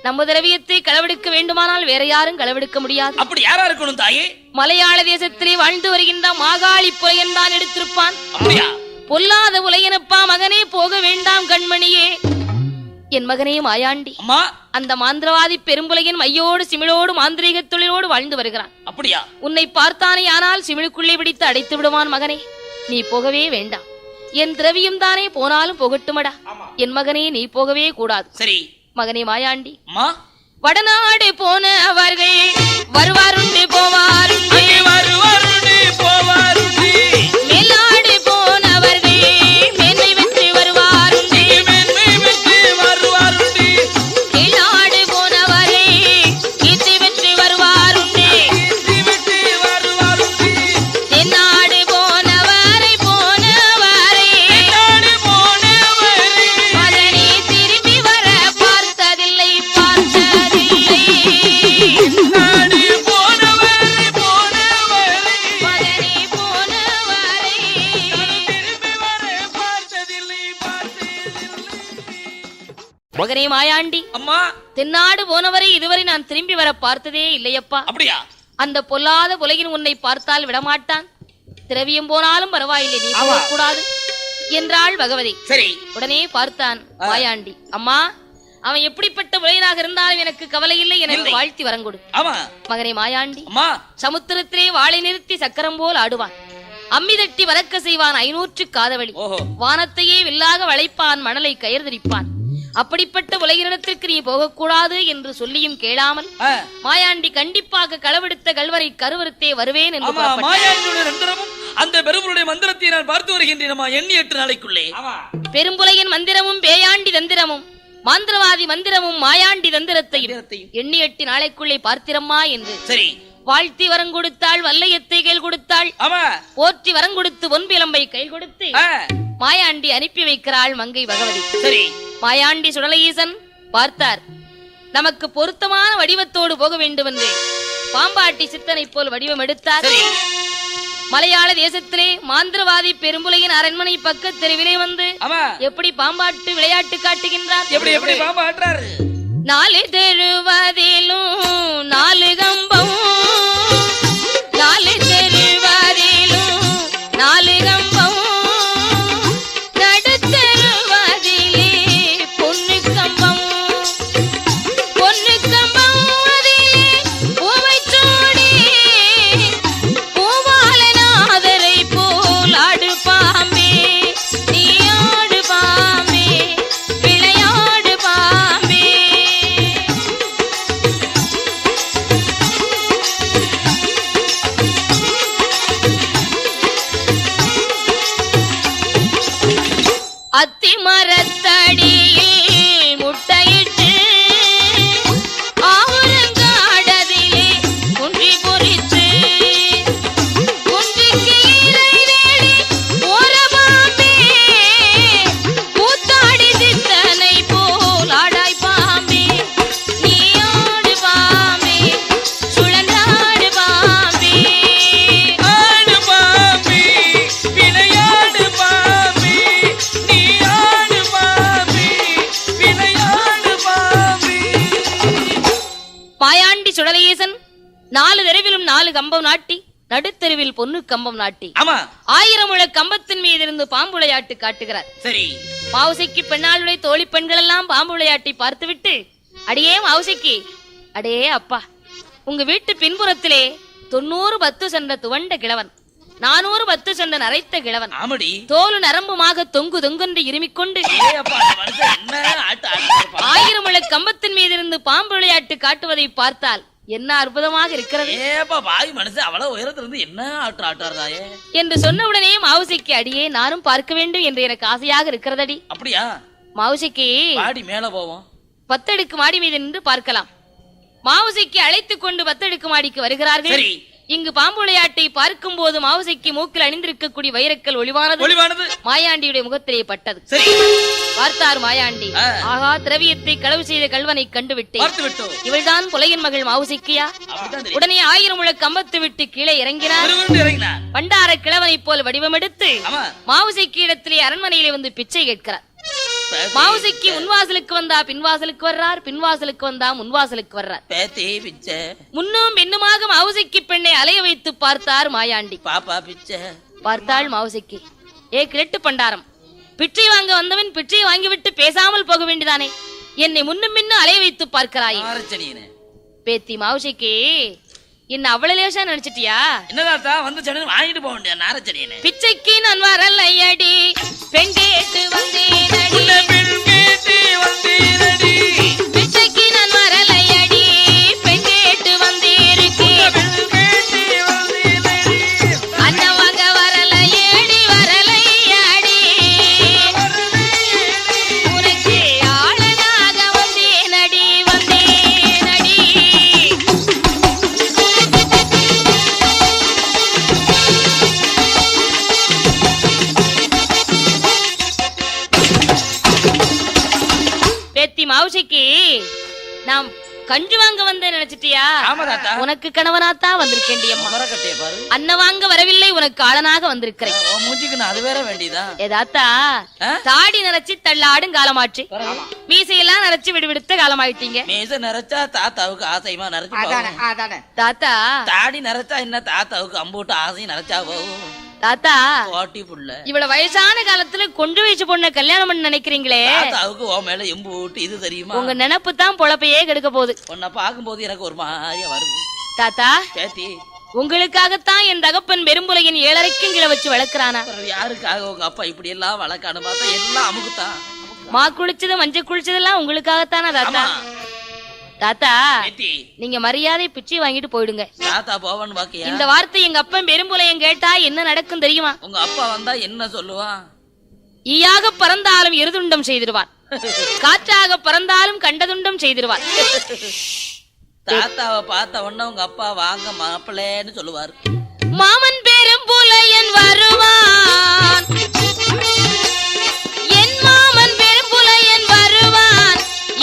நம்ம திரவியத்தை களவெடுக்க வேண்டுமானால் வேற யாரும் களவெடுக்க முடியாது. அப்படி யாரா இருக்கணும் தாயே? மலையாள தேசத்திலே வாழ்ந்து வருகின்ற மாகாளி புலையன் தான் எடுத்திருப்பான். பொல்லாத புலையனப்பா மகனே, போக வேண்டாம் கண்மணியே. என் மகனே மாயாண்டி, அந்த மாந்திரவாதி பெரும்புலையன் மையோடு சிமிழோடு மாந்திரிக தொழிலோடு வாழ்ந்து வருகிறான். அப்படியா? உன்னை பார்த்தானே ஆனால் சிமிழுக்குள்ளே பிடித்து அடைத்து விடுவான். மகனே, நீ போகவே வேண்டாம். என் திரவியம் தானே போனாலும் போகட்டுமடா. என் மகனே, நீ போகவே கூடாது. சரி மகனே மாயாண்டி, வடநாடு போன அவர்கள் வருவாருண்டு போவாருண்டு, மேல்நாடு போனவர்கள் மேன்மை வெற்றி வருவாருண்டு, கீழ்நாடு போனவரை கீர்த்தி வெற்றி வருவாருண்டு, தென்னாடு போனவரை மகனே திரும்பி வர பார்த்ததில்லை. மகனே மாயாண்டி, அம்மா, தென்னாடு போனவரை இதுவரை நான் திரும்பி வர பார்த்ததே இல்லையப்பா. அப்படியா? அந்த பொல்லாத புலையின் உன்னை பார்த்தால் விடமாட்டான். திரவியம் போனாலும் பரவாயில்லை, நீ போகக்கூடாது என்றாள் பகவதி. சரி. உடனே பார்த்தான் மாயாண்டி, அம்மா, அவன் எப்படிப்பட்ட புலையனாக இருந்தாலும் எனக்கு கவலை இல்லை, எனக்கு வாழ்த்தி வரங்கொடு. மகனே மாயாண்டி, சமுத்திரத்திலே வாளை நிறுத்தி சக்கரம் போல் ஆடுவான், அம்மி தட்டி வளர்க்க செய்வான் 500 காதவழி, வானத்தையே வில்லாக வளைப்பான், மணலை கயர்தரிப்பான். அப்படிப்பட்ட உலகினிடத்திற்கு நீ போகக்கூடாது என்று சொல்லியும் கேளாமல் மாயாண்டி கண்டிப்பாக களவெடுத்த கல்வரை கருவறுத்தே வருவேன் என்று அந்த பெரும்புலைய மந்திரத்தை நான் பார்த்து வருகின்றேன். எண்ணி 8 நாளைக்குள்ளே பெரும்புலையின் மந்திரமும் பேயாண்டி தந்திரமும் மாந்திரவாதி மந்திரமும் மாயாண்டி தந்திரத்தையும் எண்ணி 8 நாளைக்குள்ளே பார்த்திரம்மா என்று சரி வாழ்த்தி வரம் கொடுத்தாள். வல்லையத்தை கையில் கொடுத்தாள். போற்றி வரம் கொடுத்து பொன்பிலம்பை கையில் கொடுத்து மாயாண்டி அனுப்பி வைக்கிறாள் மங்கை பகவதி. சரி. மாயாண்டி சுடலஈசன் பார்த்தார், நமக்கு பொருத்தமான வடிவத்தோடு போக வேண்டும் என்று பாம்பாட்டி சித்தனை போல் வடிவம் எடுத்தார். மலையாள தேசத்திலே மாந்திரவாதி பெரும்புலையின் அரண்மனை பக்க தெருவிலே வந்து எப்படி பாம்பாட்டு விளையாட்டு காட்டுகின்றார். எப்படி எப்படி பாம்பாட்டுறாரு? 4 தெருவதிலும் 4 கம்பம், 4 தெருவதிலும் 4 கம்பம், நடுத்தெருவதிலே பொன்னு கம்பம், பொன்னு கம்பம் அதிலே பூவை சூடி பூவாலநாதரை போல் ஆடு பாம்பே, நீ ஆடு பாம்பே, விளையாடு பாம்பே. அத்தி மரத்தடியில் முட்டையிட்டு ஆவுரங்காடதிலே குன்றி பொறித்து குன்றிக்கு இறை தேடி ஓர பாம்பே, கூத்தாடி சித்தனை போல் ஆடாய் பாம்பே, நீ ஆடு பாம்பே, சுழன்றாடு பாம்பே, ஆடு பாம்பே, விளையாடு பாம்பே, நீ ஆடு பாம்பே, விளையாடு பாம்பே. மாயாண்டி சுடலஈசன் 4 தெருவிலும் 4 கம்பம் நாட்டி நடுத்தெருவில் பொன்னு கம்பம் நாட்டி ஆமா 1000 முழ கம்பத்தின் மீது இருந்து பாம்பு விளையாட்டு காட்டுகிறார். சரி, மாவுசைக்கு பெண்ணாளுடைய தோழி பெண்கள் எல்லாம் பாம்பு விளையாட்டை பார்த்துவிட்டு, அடியே மாவுசைக்கு, அடே அப்பா, உங்க வீட்டு பின்புறத்திலே 90 பத்து சென்ற துவண்ட கிழவன், 400 பத்து சென்ற நரைத்த கிழவன், ஆமடி தோலு நரம்புமாக தொங்கு தொங்கென்று இருமிக்கொண்டு 1000 முழ கம்பத்தின் மீது இருந்து பாம்பு விளையாட்டு காட்டுவதை பார்த்தால் என்ன அற்புதமாக இருக்கிறது அவ்வளவு உயரத்துல இருந்து என்ன ஆட்டு ஆட்டாருதாயே என்று சொன்னவுடனே மாவுசைக்கு, அடியே நானும் பார்க்க வேண்டும் என்று எனக்கு ஆசையாக இருக்கிறதடி. அப்படியா? மாவுசைக்கு மாடி மேல போவோம், 10 அடுக்கு மாடி மீது நின்று பார்க்கலாம். மாவுசைக்கு அழைத்துக் கொண்டு 10 அடுக்கு மாடிக்கு வருகிறார்கள். இங்கு பாம்பு விளையாட்டை பார்க்கும் போது மாவுசைக்கு மூக்கில் அணிந்திருக்கக்கூடிய வைரக்கல் ஒளிவானது மாயாண்டியுடைய முகத்திலே பட்டது. பார்த்தார் மாயாண்டி, ஆகா, திரவியத்தை களவு செய்த கல்வனை கண்டுவிட்டேன், இவள்தான் புலையின் மகள் மாவுசைக்கியா? உடனே 1000 முழ கம்பத்து விட்டு கீழே இறங்கினார். பண்டார கிழவனை போல் வடிவமெடுத்து மாவுசைக்கு இடத்திலே அரண்மனையிலே வந்து பிச்சை கேட்கிறார். மாவுசைக்கு முன்வாசலுக்கு வந்தா பின்வாசலுக்கு வர்றார், பின்வாசலுக்கு வந்தா முன்வாசலுக்கு வர்றார். முன்னும் பின்னுமாக மாவுசைக்கு பெண்ணை அலைய வைத்து பார்த்தார் மாயாண்டி. பார்த்தாள் மாவுசைக்கு, ஏ கிழட்டு பண்டாரம், பிச்சை வாங்க வந்தவன் பிச்சை வாங்கிவிட்டு பேசாமல் போக வேண்டியதானே, என்னை முன்னும் பின்னும் அலைய வைத்து பார்க்கிறாய். பேத்தி மாவுசைக்கு, என்ன அவ்வளவு லேசா நினைச்சிட்டியா? என்னதா வந்து சென்னை வாங்கிட்டு போக வேண்டிய நாரச்சனியனே. பிச்சைக்கு நான் வரலையடி, பெண் கேட்டு வந்தேனடி, பிச்சைக்கு நான் வரலையடி, பெண் கேட்டு வந்தேருக்கேன், அண்ணன் வாங்க வரலையடி, வரலையடி, உனக்கு ஆளனாக வந்தேனடி, வந்தேனடி. பேத்தி மாவுசைக்கு, நாம் கஞ்சி வாங்க வந்த நினைச்சிட்டியா? உனக்கு கணவனாத்தான் வந்திருக்கேன் அம்மா. அண்ணன் வாங்க வரவில்லை, உனக்கு ஆளனாக வந்திருக்கிறேன். அது வேற வேண்டியதா? ஏதாத்தா தாடி நரைச்சி தள்ளாடும் காலமாச்சு, மீசையெல்லாம் நரைச்சி விடுவிடுத்த காலமாயிட்டீங்க. மீசை நரைச்சா தாத்தாவுக்கு ஆசைமா நரைச்சு, தாத்தா தாடி நரைச்சா என்ன தாத்தாவுக்கு அம்பூட்டு ஆசையும் நரைச்சா போகும். தாத்தா புள்ள இவ்வளவு வயசான காலத்துல கொண்டு வயசு பொண்ண கல்யாணம் பண்ண நினைக்கிறீங்களே, தாத்தாவுக்கு ஓ மேல எம்பு ஊட்டு இது தெரியுமா? உங்க நினைப்பு தான் பொழப்பையே கெடுக்க போகுது. உன்னை பார்க்கும் போது எனக்கு ஒரு மாதிரியா வருது. தாத்தா, பேத்தி, உங்களுக்காகத்தான் என் தகப்பன் பெரும்புலையின் 7.5 கிலோ வச்சு வளர்க்கிறானா? யாருக்காக உங்க அப்பா இப்படி எல்லாம் வளர்க்கானு பார்த்தா எல்லாம் அமுக்குத்தான். மா குளிச்சது மஞ்சள் குளிச்சதெல்லாம் உங்களுக்காகத்தானா தாத்தா? தாத்தா, நீங்க மரியாதை பிச்சை வாங்கிட்டு போயிடுங்க. தாத்தா போவன் பாக்கியா? இந்த வார்த்தை எங்க அப்பன் பெரும்புலையன் கேட்டா என்ன நடக்கும் தெரியுமா? உங்க அப்பா வந்தா என்ன சொல்லுவான்? ஈயாக பறந்தாலும் எருதுண்டம் செய்திருவான், காற்றாக பறந்தாலும் கண்டதுண்டம் செய்திருவான். தாத்தாவை பார்த்த உடனே உங்க அப்பா வாங்க மாப்பிள்ளைன்னு சொல்லுவாரு. மாமன் பெரும்புலையன் வருவான், என் மாமன் பெரும்புலையன் வருவான்,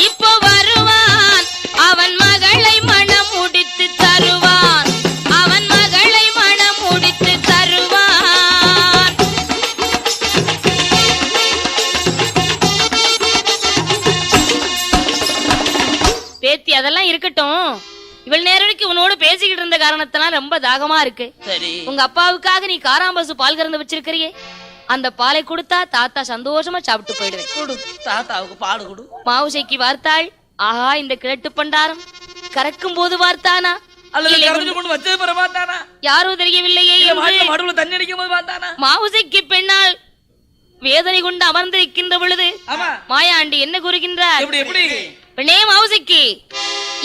இப்போ வருவான், அவன் மகளை மனம் முடித்து தருவான், அவன் மகளை மனம் முடித்து தருவான். பேத்தி, அதெல்லாம் இருக்கட்டும், இவள் நேரடிக்கு உன்னோடு பேசிக்கிட்டு இருந்த காரணத்தினால ரொம்ப தாகமா இருக்கு. உங்க அப்பாவுக்காக நீ காராம்பசு பால் கறந்து வச்சிருக்கிறியே, அந்த பாலை கொடுத்தா தாத்தா சந்தோஷமா சாப்பிட்டு போயிடுவேன். கொடு, தாத்தாவுக்கு பாடு கொடு. மாவுசைக்கு வார்த்தாள், ஆஹா, இந்த கிழட்டு பண்டாரம் கறக்கும் போது வார்த்தானா யாரோ தெரியவில்லையே. மாவுசைக்கு பெண்ணால் வேதனை கொண்டு அமர்ந்திருக்கின்ற பொழுது மாயாண்டி என்ன கூறுகின்றார்? பெண்ணே மாவுசைக்கு,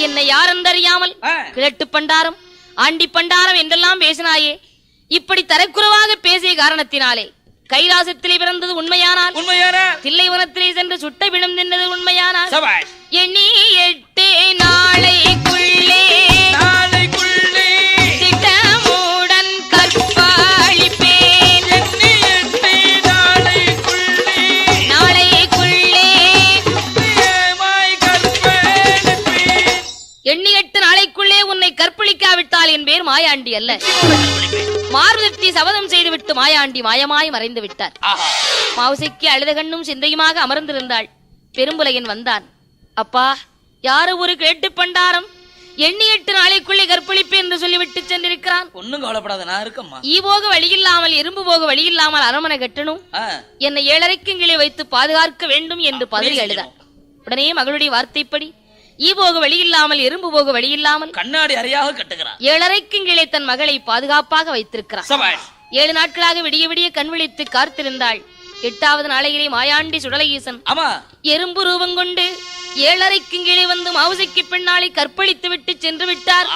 என்னை யாரென்றறியாமல் கிழட்டு பண்டாரம் ஆண்டி பண்டாரம் என்றெல்லாம் பேசினாயே, இப்படி தரக்குறைவாக பேசிய காரணத்தினாலே கைலாசத்திலே பிறந்தது உண்மையானால், தில்லைவனத்திலே சென்று சுட்ட விழும் தின்னது உண்மையானால், எண்ணி 8 நாளைக்குள்ளே திட்டமுடன் கற்பழிப்பேன், நாளைக்குள்ளே எண்ணி 8 நாளைக்குள்ளே உன்னை கற்பழிக்காவிட்டால் என் பேர் மாயாண்டி அல்ல. மாருதட்டி சபதம் செய்துவிட்டு மாயாண்டி மாயமாய் மறைந்து விட்டார். மாவுசைக்கு அழுத கண்ணும் சிந்தையுமாக அமர்ந்திருந்தாள். பெரும்புலையன் வந்தான். அப்பா, யாரு ஒரு கேட்டு பண்டாரம் எண்ணி 8 நாளைக்குள்ளே கற்பழிப்பு என்று சொல்லிவிட்டு சென்றிருக்கிறான். ஒண்ணும் கவலைப்படாத, நான் இருக்கம்மா. ஈ போக வழியில்லாமல் எறும்பு போக வழியில்லாமல் அரமனை கட்டணும், என்னை 7:30 கீழே வைத்து பாதுகாக்க வேண்டும் என்று பதறி எழுதார். உடனே மகளுடைய வார்த்தைப்படி ஈ போக வழியில்லாமல் எறும்பு போக வழியில்லாமல் கண்ணாடி அறையாக கட்டுகிறார். 7:30 கீழே தன் மகளை பாதுகாப்பாக வைத்திருக்கிறார். 7 நாட்களாக விடிய விடிய கண் விழித்து காத்திருந்தாள். 8வது நாளையிலே மாயாண்டி சுடலையீசன் எறும்பு ரூபம் கொண்டு 7:30 கீழே வந்து மவுசைக்கு பின்னாலே கற்பழித்து விட்டு சென்று விட்டார்.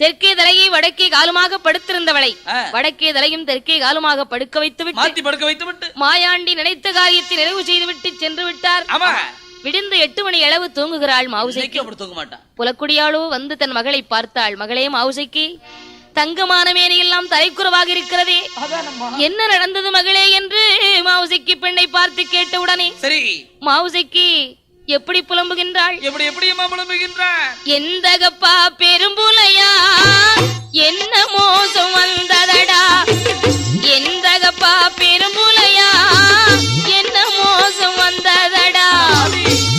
தெற்கே தலையை வடக்கே காலுமாக படுத்திருந்தவளை வடக்கே தலையும் தெற்கே காலுமாக படுக்க வைத்து விட்டு மாயாண்டி நினைத்த காரியத்தை நிறைவு செய்துவிட்டு சென்று விட்டார். விடிந்து 8 மணி அளவு தூங்குகிறாள் மவுசைக்கு. புலக்குடியாளோ வந்து தன் மகளை பார்த்தாள். மகளே மவுசைக்கு, தங்கமான மேனையெல்லாம் தலைக்குறவாக இருக்கிறதே, என்ன நடந்தது மகளே என்று மவுசைக்கு பெண்ணை பார்த்து கேட்டவுடனே மவுசைக்கு எப்படி புலம்புகின்றாள்? எந்தகப்பா பெரும்புலையா, என்ன மோசம் வந்ததடா, எந்தகப்பா பெரும்புலையா, என்ன மோசம் வந்ததடா,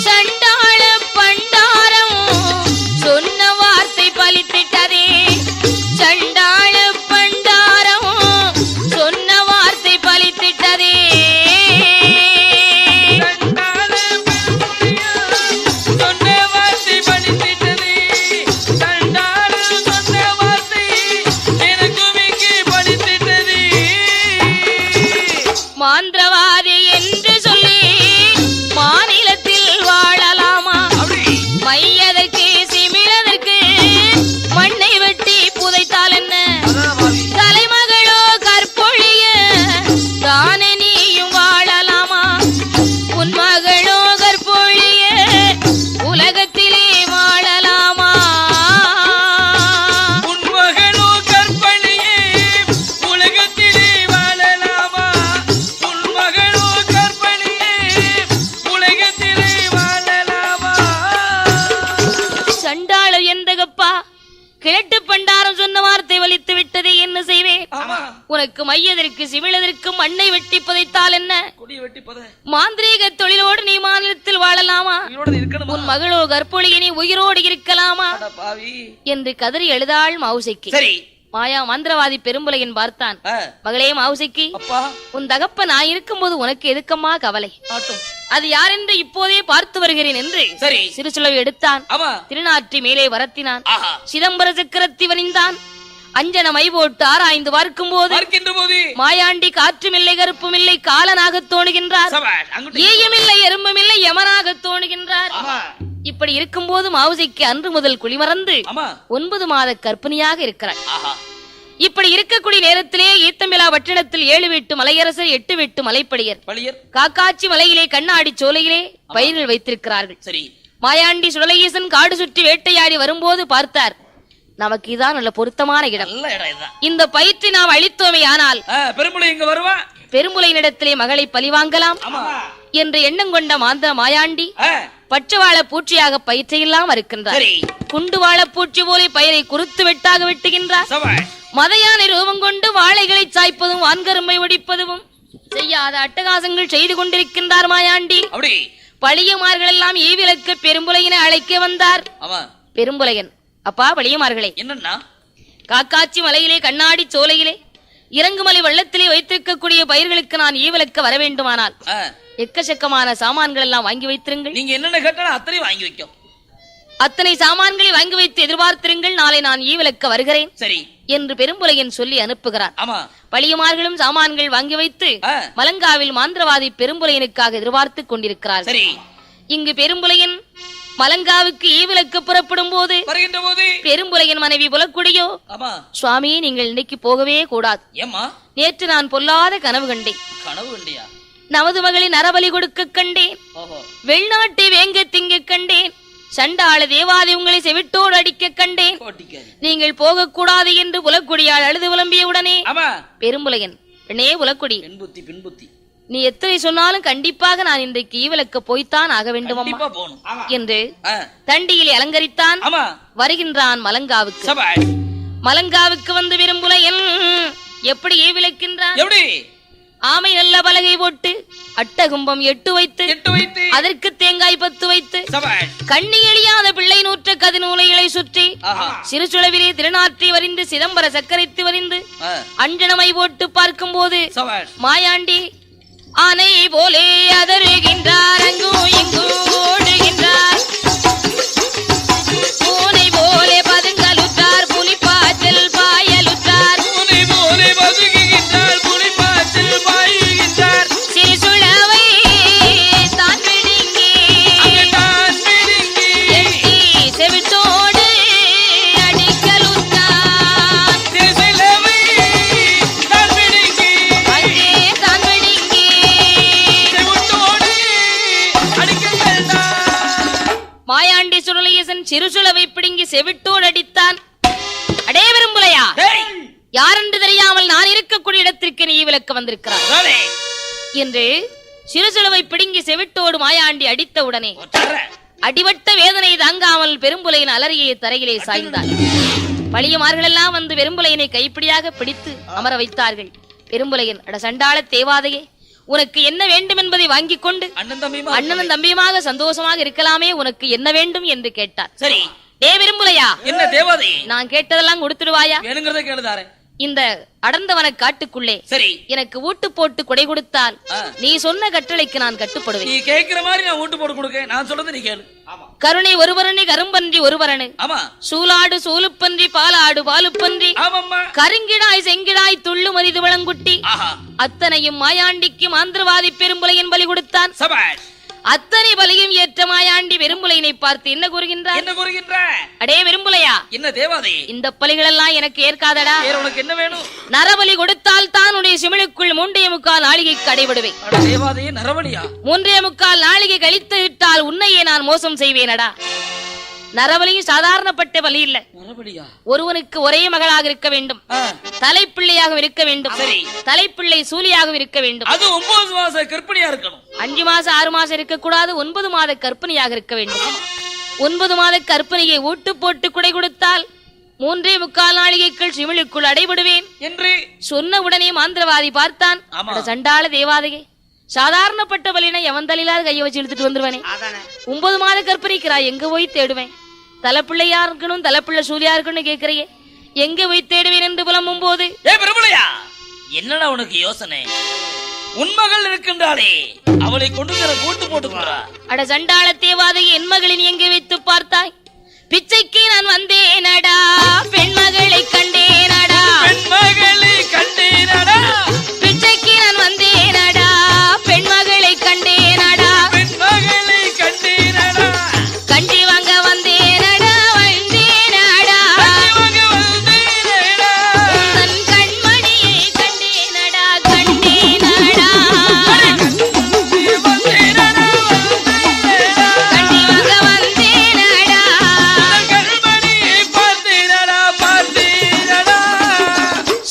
சண்டாள பண்டாரம் சொன்ன வார்த்தை பலித்திட்டதே, சண்டாள பண்டாரம் சொன்ன வார்த்தை பலித்திட்டதே. மாந்திரவாதி என்று சொல்லி மாநிலத்தில் வாழலாமா, மையதற்கு சிமிழதற்கு மண்ணை வெட்டி புதைத்தால் என்ன, தலைமகளோ கற்பொழிய தானே நீயும் வாழலாமா, உன் மகளோ கற்பொழிய உலகத்திலே வாழலாமா, உன் மகளோ கற்பழியே உலகத்திலே வாழலாமா, உன் மகளோ கற்பழியே உலகத்திலே வாழலாமா. சண்டாள எந்தகப்பா, கிழட்டு பண்டாரம் சொன்ன வார்த்தை வலித்து விட்டதே, என்ன செய்வேன்? உனக்கு மையதற்கு சிவிழதற்கு மண்ணை வெட்டி புதைத்தால் என்ன, மாந்திரீக தொழிலோடு நீ மாநிலத்தில் வாழலாமா, உன் மகளோ கற்பொழியை நீ உயிரோடு இருக்கலாமா என்று கதறி எழுதாள் மவுசைக்கு. மாயா மந்திரவாதி பெரும்புலையன் பார்த்தான். மகளே மவுசைக்கு, உன் தகப்ப நான் இருக்கும்போது உனக்கு எதுக்கம்மா கவலை, அது யார் என்று இப்போதே பார்த்து வருகிறேன் என்று சிறு சுழவு எடுத்தான். திருநாற்றி மேலே வரத்தினான். சிதம்பர சக்கரத்தி வணிந்தான். அஞ்சன மை போட்டு ஆராய்ந்து பார்க்கும் போது மாயாண்டி காற்றும் இல்லை கருப்பும் இல்லை காலனாக தோணுகின்றார், ஈயும் இல்லை எறும்பும் இல்லை யமனாக தோணுகின்றார். இப்படி இருக்கும் போது மவுசைக்கு அன்று முதல் குளிமறந்து 9 மாத கர்ப்பிணியாக இருக்கிறார். இப்படி இருக்கக்கூடிய நேரத்திலே ஈத்தமிழா பட்டணத்தில் 7 வீட்டு மலையரசர் 8 வீட்டு மலைப்படியர் காக்காட்சி மலையிலே கண்ணாடி சோலையிலே பயிர்கள் வைத்திருக்கிறார்கள். மாயாண்டி சுடலையீசன் காடு சுற்றி வேட்டையாடி வரும்போது பார்த்தார், நமக்கு இதான் நல்ல பொருத்தமான இடம், இந்த பயிற்சி நாம் அளித்தோமே ஆனால் பெரும்புலையினிடத்திலே மகளை பழிவாங்கலாம் என்று எண்ணம் கொண்ட மாயாண்டி பச்சவாழ பூச்சியாக பயிற்சியெல்லாம் இருக்கின்றார். குண்டு வாழ பூச்சி போல பயிரை குறுத்து வெட்டாக வெட்டுகின்றார். மதையானை ரூபம் கொண்டு வாழைகளை சாய்ப்பதும் வான்கரும்பை ஒடிப்பதும் செய்யாத அட்டகாசங்கள் செய்து கொண்டிருக்கின்றார் மாயாண்டி. பழியமார்கள் எல்லாம் ஈவிலக்கு பெரும்புலையினை அழைக்க வந்தார். பெரும்புலையன், அப்பா பழியமார்களே, என்னன்னா காக்காட்சி மலையிலே கண்ணாடி சோலையிலே இறங்குமலை வெள்ளத்திலே வைத்திருக்கக்கூடிய பயிர்களுக்கு நான் ஈவிலக்க வர வேண்டுமானால் எக்கச்சக்கமான சாமான்கள் எல்லாம் வாங்கி வைத்திருங்கள். நீங்க என்னென்ன கேட்டாலும் அத்தனை வாங்கி வைக்கும். அத்தனை சாமான்களை வாங்கி வைத்து எதிர்பார்த்திருங்கள், நாளை நான் ஈவிலக்க வருகிறேன் என்று பெரும்புலையன் சொல்லி அனுப்புகிறார். பழியமார்களும் சாமான்கள் வாங்கி வைத்து மலங்காவில் மாந்திரவாதி பெரும்புலையனுக்காக எதிர்பார்த்து கொண்டிருக்கிறார். இங்கு பெரும்புலையன் மலங்காவுக்கு ஈவிலக்கு புறப்படும் போது பெரும்புலையன் மனைவி புலக்குடியோ, சுவாமி நீங்கள் இன்னைக்கு போகவே கூடாது, நேற்று நான் பொல்லாத கனவு கண்டேன், நமது மகளின் நரபலி கொடுக்க கண்டேன், வெளிநாட்டை வேங்க திங்க கண்டேன், சண்டாள தேவாதி உங்களை செவிட்டோடு அடிக்க கண்டேன், நீங்கள் போக கூடாது என்று புலக்குடியால் அழுது புலம்பிய உடனே பெரும்புலையன், பெண்ணே புலக்குடி, நீ எத்தனை சொன்னாலும் கண்டிப்பாக நான் இன்றைக்கு ஈவிலக்க போய்த்தான் ஆக வேண்டும் என்று தண்டியில் அலங்கரித்தான். வருகின்றான் மலங்காவுக்கு. மலங்காவுக்கு வந்து பெரும்புலையன் எப்படி ஈவிலக்கின்றான்? ஆமை நல்ல பலகை போட்டு அட்டகும்பம் 8 வைத்து அதற்கு தேங்காய் 10 வைத்து கண்ணி எளியாத பிள்ளை நூற்ற கதிநூலைகளை சுற்றி சிறுசுளவிலே திருநாற்றி வரிந்து சிதம்பர சக்கரைத்து வரிந்து அஞ்சனமை போட்டு பார்க்கும் போது மாயாண்டி ஆனை போலே அதருகின்றார், அங்கும் இங்கும் ஓடுகின்றார். பூனை போலே பதுங்கலுற்றார், புலிப்பாய்ச்சல் பாயலுற்றார். சிறுசுளவை தான் பிடுங்கி எட்டி செவிட்டோடு அடிக்கலுற்றார். மாயாண்டி சுருளையசன் சிறுசுளவை பிடுங்கி செவிட்டோடு அடித்தான். அடே விரும்புலையா, யாரென்று தெரியாமல் நான் இருக்கக்கூடிய இடத்திற்கு நீ விளக்க வந்திருக்கிறார் என்று சிறுசுளவை பிடுங்கி செவிட்டோடு மாயாண்டி அடித்த உடனே அடிவட்ட வேதனை தாங்காமல் பெரும்புலையின் அலறியை தரையிலே சாய்ந்தார். பழியுமார்கள் எல்லாம் வந்து பெரும்புலையினை கைப்பிடியாக பிடித்து அமர வைத்தார்கள். பெரும்புலையன், அட சண்டாள தேவாதையே, உனக்கு என்ன வேண்டும் என்பதை வாங்கிக் கொண்டு அண்ணனும் தம்பியுமாக சந்தோஷமாக இருக்கலாமே, உனக்கு என்ன வேண்டும் என்று கேட்டார். சரி, டே விரும்புலையா, என்ன தேவாதை, நான் கேட்டதெல்லாம் கொடுத்துடுவாயா? வேணுங்கிறத கேளுதாரே. இந்த அடர்ந்தவன காட்டுக்குள்ளே சரி எனக்கு ஊட்டு போட்டு கொடை கொடுத்தால் நீ சொன்ன கட்டளைக்கு நான் கட்டுப்படுவேன். நீ கேக்குற மாதிரி நான் ஊட்டு போட்டு கொடுக்க, நான் சொல்றது நீ கேளு. கருணை ஒருவரணி கரும்பன்றி ஒருவரணு, சூலாடு சூலுப்பன்றி பாலாடு பாலுப்பன்றி, கருங்கிடாய் செங்கிடாய் துள்ளு மரிது வளங்குட்டி, அத்தனையும் மாயாண்டிக்கு மாந்திரவாதி பெரும்புலையின் பலி கொடுத்தான். அத்தனை பலியும் ஏற்ற மாயாண்டி பெரும்புலையினை பார்த்து என்ன கூறுகின்றார்? அடே விரும்புலையா, என்ன தேவாதை, இந்த பலிகள் எல்லாம் எனக்கு ஏற்காதடா. உனக்கு என்ன வேணும்? நரபலி கொடுத்தால் தான் உடைய சிமிழுக்குள் 3.25 நாளிகைக்கு அடைபடுவேன். தேவாதையே, நரபலியா? 3.25 நாளிகை கழித்து விட்டால் உன்னையே நான் மோசம் செய்வேனடா. நரபலியும் சாதாரணப்பட்ட பலி இல்ல. ஒருவனுக்கு ஒரே மகளாக இருக்க வேண்டும், தலைப்பிள்ளையாக இருக்க வேண்டும், தலைப்பிள்ளை சூலியாக இருக்க வேண்டும். அது 9 மாச கர்ப்பிணியா இருக்கணும். 5 மாசம் 6 மாசம் இருக்க கூடாது, 9 மாத கர்ப்பிணியாக இருக்க வேண்டும். 9 மாத கர்ப்பிணியை ஊட்டு போட்டு குடை கொடுத்தால் 3.25 நாளிகைக்குள் சிமிழுக்குள் அடைபடுவேன் என்று சொன்ன உடனே மாந்திரவாதி பார்த்தான். சண்டாள தேவாதையே, சாதாரணப்பட்ட பலினா எவன் தலையிலாவது கையை வச்சு இழுத்துட்டு வந்துருவானே, 9 மாத கர்ப்பிணிக்கிறாய், எங்க போய் தேடுவேன்? தலைப்பிள்ளையா இருக்கணும், தலைப்பிள்ளை சூலியா இருக்கணும் கேட்கிறையே, எங்க போய் தேடுவேன் என்று புலம்பும் போது, என்னடா உனக்கு யோசனை? உன்மகள் இருக்கின்றாளே, அவளை கொண்டு கூட்டு போட்டு. அட சண்டாள தேவாதை, என் மகளின் எங்கே வைத்து பார்த்தாய்? பிச்சைக்கு நான் வந்தேனடா, பெண்மகளை கண்டேனடா, பெண்மகளை கண்டேனடா, பிச்சைக்கு நான் வந்தேனடா, பெண்மகளை கண்டேனடா, பெண்மகளை கண்டேனடா, கண்டி வாங்க வந்தேனடா, வந்தேனடா, உன் கண்மணியை கண்டேனடா, கண்டேனடா, கண்டி வாங்க வந்தேனடா, கண்மணியை பார்த்தேனடா, பார்த்தேனடா.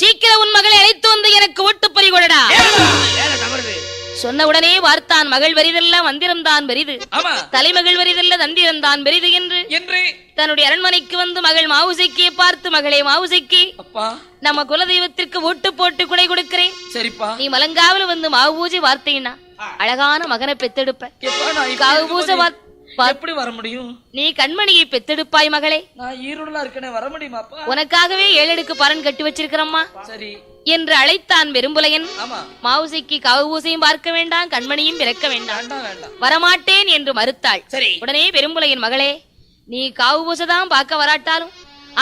சீக்கிரம் உன் மகளை அழைத்து வந்து எனக்கு ஓட்டு பறி கொடடா. சொன்ன உடனே வார்த்தான், மகள் வரிதெல்லாம் வந்திரம்தான் பெரிது, தலைமகள் வரிதல்ல தந்திரம்தான் பெரிது என்று தன்னுடைய அரண்மனைக்கு வந்து மகள் மாவுசைக்கியை பார்த்து, மகளே மாவுசைக்கி, நம்ம குலதெய்வத்திற்கு ஓட்டு போட்டு குடை கொடுக்கிறேன், சரிப்பா, நீ மலங்காவில் வந்து மாவு பூஜை வார்த்தைனா அழகான மகனை பெத்தெடுப்ப. காவு பூஜை எப்படி வர முடியும்? நீ கண்மணியை பெத்தெடுப்பாய் மகளே. நான் ஈரோடுல இருக்கனே, வர முடியுமாப்பா? உனக்காகவே 7 அடுக்கு பரன் கட்டி வச்சிருக்கிறம்மா. சரி என்று அழைத்தான் பெரும்புலையன். மாவுசைக்கு காவு பூசையும் பார்க்க வேண்டாம், கண்மணியும் பிறக்க வேண்டாம், வரமாட்டேன் என்று மறுத்தாள். உடனே பெரும்புலையன், மகளே, நீ காவு பூசைதான் பார்க்க வராட்டாலும்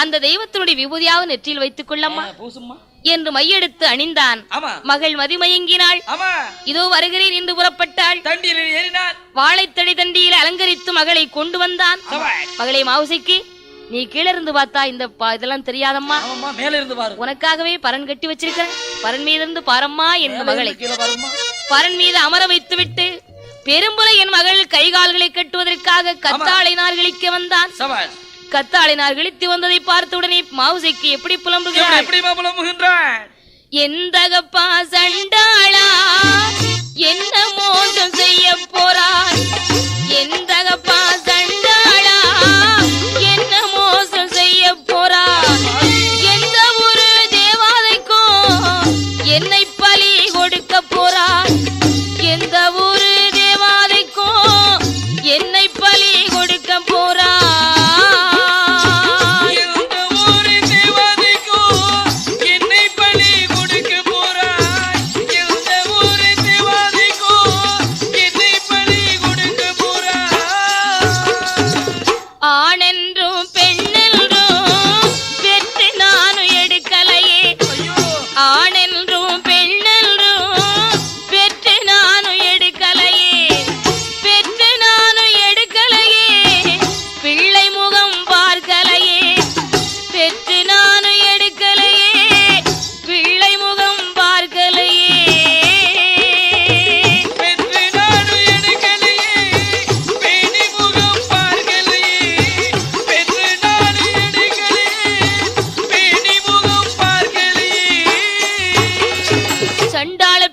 அந்த தெய்வத்தினுடைய விபூதியாவது நெற்றியில் வைத்துக் கொள்ளம்மா என்று மையெடுத்து அணிந்தான். மகள் மதிமயங்கினாள். இதோ வருகிறேன் என்று புறப்பட்டாள். வாழைத்தடி தண்டியில் அலங்கரித்து மகளை கொண்டு வந்தான். மகளே மாவுசைக்கு, நீ கீழே இருந்து பார்த்தா இந்த இதெல்லாம் தெரியாதம்மா, மேல இருந்து பாரு, உனக்காகவே பரன் கட்டி வச்சிருக்கிறேன், பரன் மீது இருந்து பாரம்மா என்று மகளை பரன் மீது அமர வைத்து விட்டு பெரும்புலை என் மகள் கைகால்களை கட்டுவதற்காக கத்தாழைனார் கிழிக்க வந்தான். கத்தாழைனார் கிழித்து வந்ததை பார்த்த உடனே மாவுசைக்கு எப்படி புலம்புகிறார்? எந்தகப்பா சண்டாளா, என்ன மோசம் செய்ய போறார்? எந்தகப்பா சண்டாளா, என்ன மோசம் செய்ய போறார்? எந்த ஒரு தேவாதைக்கும் என்னை பலி கொடுக்க போறார்? எந்த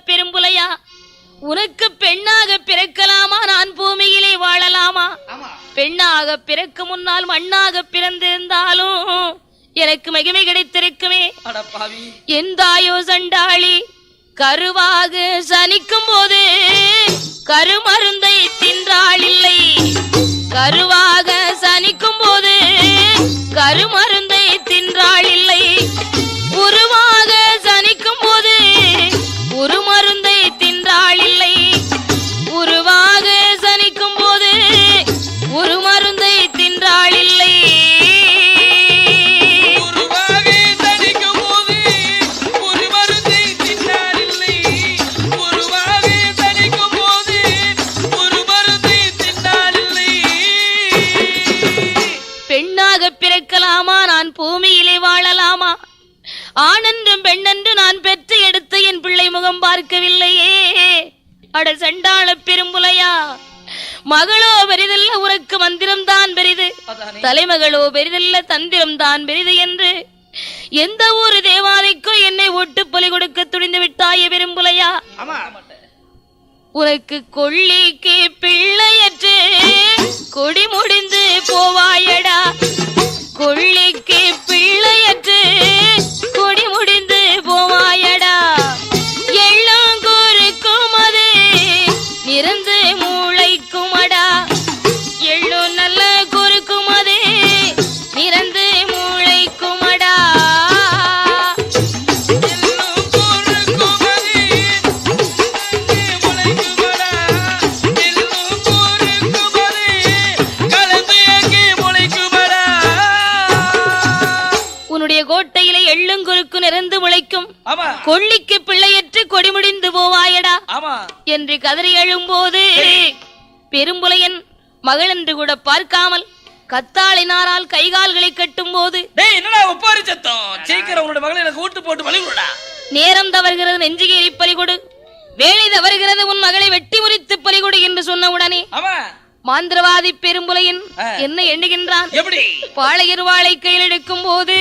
பெரும்புலையா, உனக்கு பெண்ணாக பிறக்கலாமா, நான் பூமியிலே வாழலாமா? பெண்ணாக பிறக்க முன்னால் மண்ணாக பிறந்திருந்தாலும் எனக்கு மகிமை கிடைத்திருக்குமே. என் தாயோ சண்டாளி கருவாக சனிக்கும் போது கருமருந்தை தின்றாள் இல்லை. கருவாக சனிக்கும் போது கருமருந்தை தின்றாள் இல்லை. உருவாக சனிக்கும் போது ஒரு மருந்தை தின்றாள் இல்லை. உருவாக சனிக்கும் போது ஒரு மருந்தை தின்றாள் இல்லை. பிறக்கலாமா, நான் பூமியிலே வாழலாமா? ஆணென்றும் பெண்ணென்று நான் பெற்று எடுத்து என் பிள்ளை முகம் பார்க்கவில்லையே. அட சண்டாள பெரும்புலையா, மகளோ பெரிதல்ல உனக்கு மந்திரம் தான் பெரிது, தலைமகளோ பெரிதல்ல தந்திரம் தான் பெரிது என்று எந்த ஒரு தேவாதைக்கோ என்னை ஒட்டு பலி கொடுக்க துணிந்து விட்டாய பெரும்புலையா. உனக்கு கொள்ளிக்கு பிள்ளையற்று கொடி முடிந்து போவாயடா. கொள்ளிக்கு பிள்ளையற்று கொடி முடிந்து போவாயடா. எள்ளும் கூறுக்கும் அது நிறந்து மூளைக்குமடா. எள்ளும் நல்ல கூறுக்கும் அது நிறந்து மூளைக்குமடா. கோட்டையிலே எள்ளுங்குருக்கு நிறந்து முளைக்கும், கொள்ளிக்கு பிள்ளையற்று கொடி முடிந்து போவாயடா என்று கதறி எழும்போது பெரும்புலையன் மகள் என்று கூட பார்க்காமல் கத்தாளினாரால் கைகால்களை கட்டும் போது, நேரம் தவறுகிறது நெஞ்சுகேறி பலிகொடு, வேலை தவறுகிறது உன் மகளை வெட்டி முறித்து பலிகொடு என்று சொன்ன உடனே மாந்திரவாதி பெரும்புலையன் என்ன எண்ணுகின்றான்? பாளையர் வாளை கையில் எடுக்கும் போது,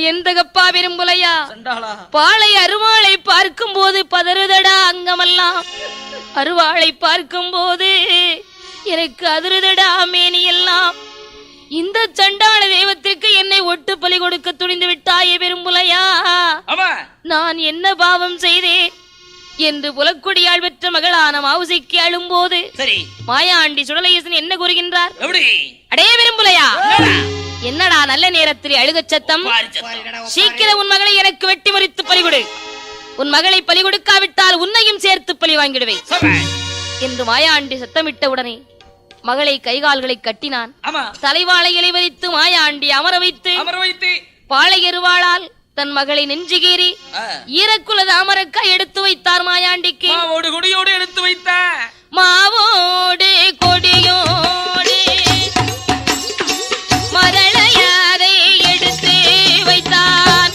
என் தகப்பா பெரும்புலையா, பாளை அருவாளை பார்க்கும் போது பதறுதடா அங்கமெல்லாம். அருவாளை பார்க்கும் போது எனக்கு அதிருதடா மேனி எல்லாம். இந்த சண்டாள தெய்வத்திற்கு என்னை ஒட்டு பலி கொடுக்க துணிந்து விட்டாயே பெரும்புலையா, நான் என்ன பாவம் செய்தேன் என்று புலக்குடியால் பெற்ற மகளான மாவுசைக்கு அழும்போது மாயாண்டி சுடலையசன் என்ன கூறுகின்றார்? அடே பெரும்புலையா, என்னடா நல்ல நேரத்தில் அழுகச் சத்தம்? சீக்கிரம் உன் மகளை எனக்கு வெட்டி முறித்து பலிகொடு. உன் மகளை பலி கொடுக்காவிட்டால் உன்னையும் சேர்த்து பலி வாங்கிடுவேன் என்று மாயாண்டி சத்தமிட்டவுடனே மகளை கைகால்களை கட்டினான். தலைவாளை இலைவரித்து மாயாண்டி அமர வைத்து பாளையருவாளால் தன் மகளை நெஞ்சுகேறி ஈரக்குல தாமரக்கா எடுத்து வைத்தார் மாயாண்டிக்கு. மாவோடு கொடியோடு எடுத்து வைத்தார். மாவோடு கொடியோடு மரளையாரை எடுத்து வைத்தார்.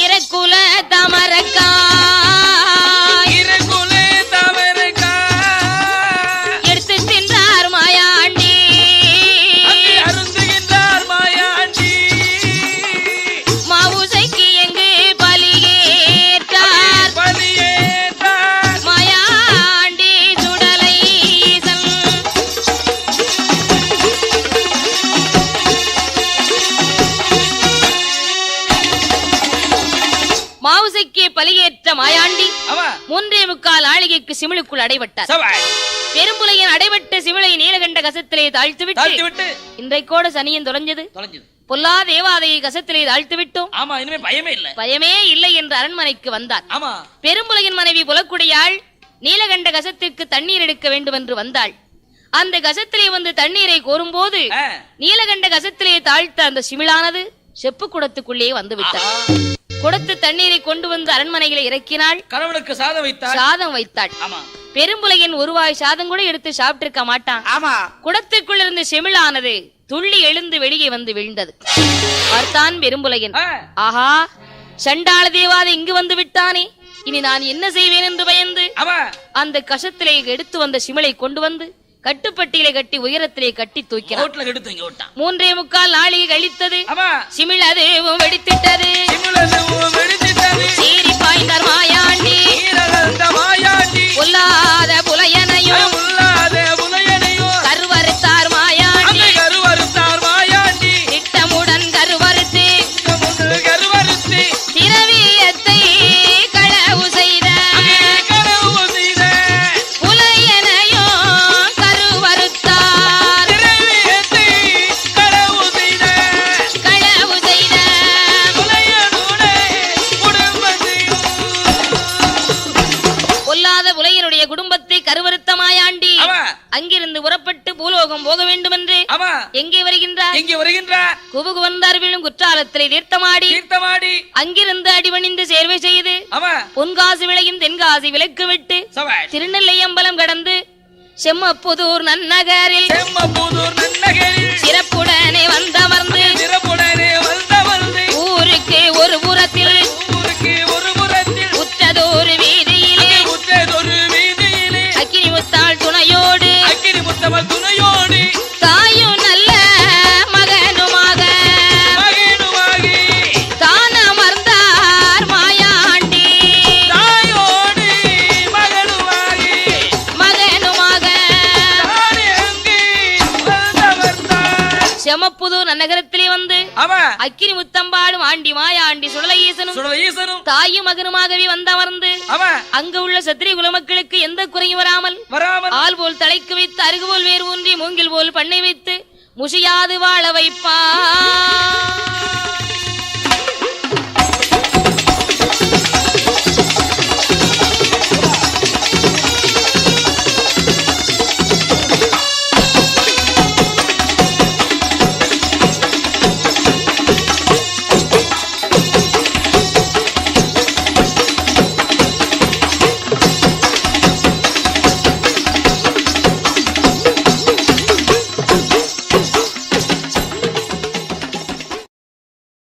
ஈரக்குல தாமரக்கா பலியேற்ற மாயாண்டி 3.25 ஆளிகைக்கு சிமிழுக்குள் அடைபட்டார். பெரும்புலையின் அடைபட்ட சிமிழை நீலகண்ட கசத்திலே தாழ்த்துவிட்டு இன்றைக்கோட சனியன் தொலைஞ்சது. பொல்லா தேவாதையை கசத்திலே தாழ்த்து விட்டோம். பயமே இல்லை என்று அரண்மனைக்கு வந்தார். பெரும்புலையின் மனைவி புலக்குடியாள் நீலகண்ட கசத்திற்கு தண்ணீர் எடுக்க வேண்டும் என்று வந்தாள். அந்த கசத்திலே வந்து தண்ணீரை கோரும் போது நீலகண்ட கசத்திலே தாழ்த்த அந்த சிமிழானது செப்பு குடத்துக்குள்ளே வந்து விட்டார். குடத்து தண்ணீரை கொண்டு வந்து அரண்மனையில இறக்கினாள். கணவனுக்கு சாதம் வைத்தாள். பெரும்புலையின் ஒருவாய் சாதம் கூட எடுத்து சாப்பிட்டிருக்க மாட்டான். குடத்துக்குள் இருந்து செமிழானது துள்ளி எழுந்து வெளியே வந்து விழுந்தது. பார்த்தான் பெரும்புலையன், ஆஹா, சண்டாள தேவாதை இங்கு வந்து விட்டானே, இனி நான் என்ன செய்வேன் என்று பயந்து அந்த கசத்திலே எடுத்து வந்த சிமிழை கொண்டு வந்து கட்டுப்பட்டியிலே கட்டி உயரத்திலே கட்டி தூக்கினார். ரோட்ல கட்டி தூக்கி விட்டான். 3.25 நாளிகை கழித்தது. ஆமா. சிமிழதுவும் வெடித்திட்டது. சிமிழதுவும் வெடித்திட்டது. சீறி பாய்ந்தார் மாயாண்டி. சீரகந்த மாயாண்டி. பொல்லாத புலையனையும் பொல்லாத புலையனையும் கருவறுத்தார் மாயாண்டி. கருவறுத்தார் மாயாண்டி. திட்டமுடன் கருவறுத்து கருவறுத்து திரவியத்தை களவு செய்த களவு செய்த புலையனையும் கருவறுத்தார். திரவியத்தை களவு செய்த புலையனுடைய குடும்பத்தையும் பொல்லாத புலையனுடைய குடும்பத்தை கருவறுத்த மாயாண்டி அங்கிருந்து புறப்பட்டு பூலோகம் போக வேண்டும் என்று எங்கே வருகின்றார்? எங்கே வருகின்றார்? குபுகுவந்தார் விழும் குற்றாலத்திலே தீர்த்தமாடி அங்கிருந்து அடிபணிந்து சேர்வை செய்து பொன்காசி விளையும் தென்காசி விலக்கு விட்டு திருநெல்லை அம்பலம் கடந்து செம்மப்புதூர் நன்னகரில் சிறப்புடனே வந்தமர்ந்து ஊருக்கு ஒரு புறத்தில் உற்றதொரு வீதியிலே அக்கினி முத்தாள் துணையோடு தாயும் நல்ல மகனுமாக தானமர்ந்தார் மாயாண்டி. மகனுமாக செமப்புதூர் நகரத்திலே வந்து அக்கினி முத்தம்பாடும் ஆண்டி மாயாண்டி சுடலையீசனும் தாயும் மகனுமாகவே வந்தமர்ந்து அங்கு உள்ள சத்திரிய குலமக்களுக்கு எந்த குறையும் வராமல் ஆள் போல் தலைக்கு வைத்து அருகு போல் வேறு ஊன்றி மூங்கில் போல் பண்ணை வைத்து முஷியாது வாழ வைப்பான்.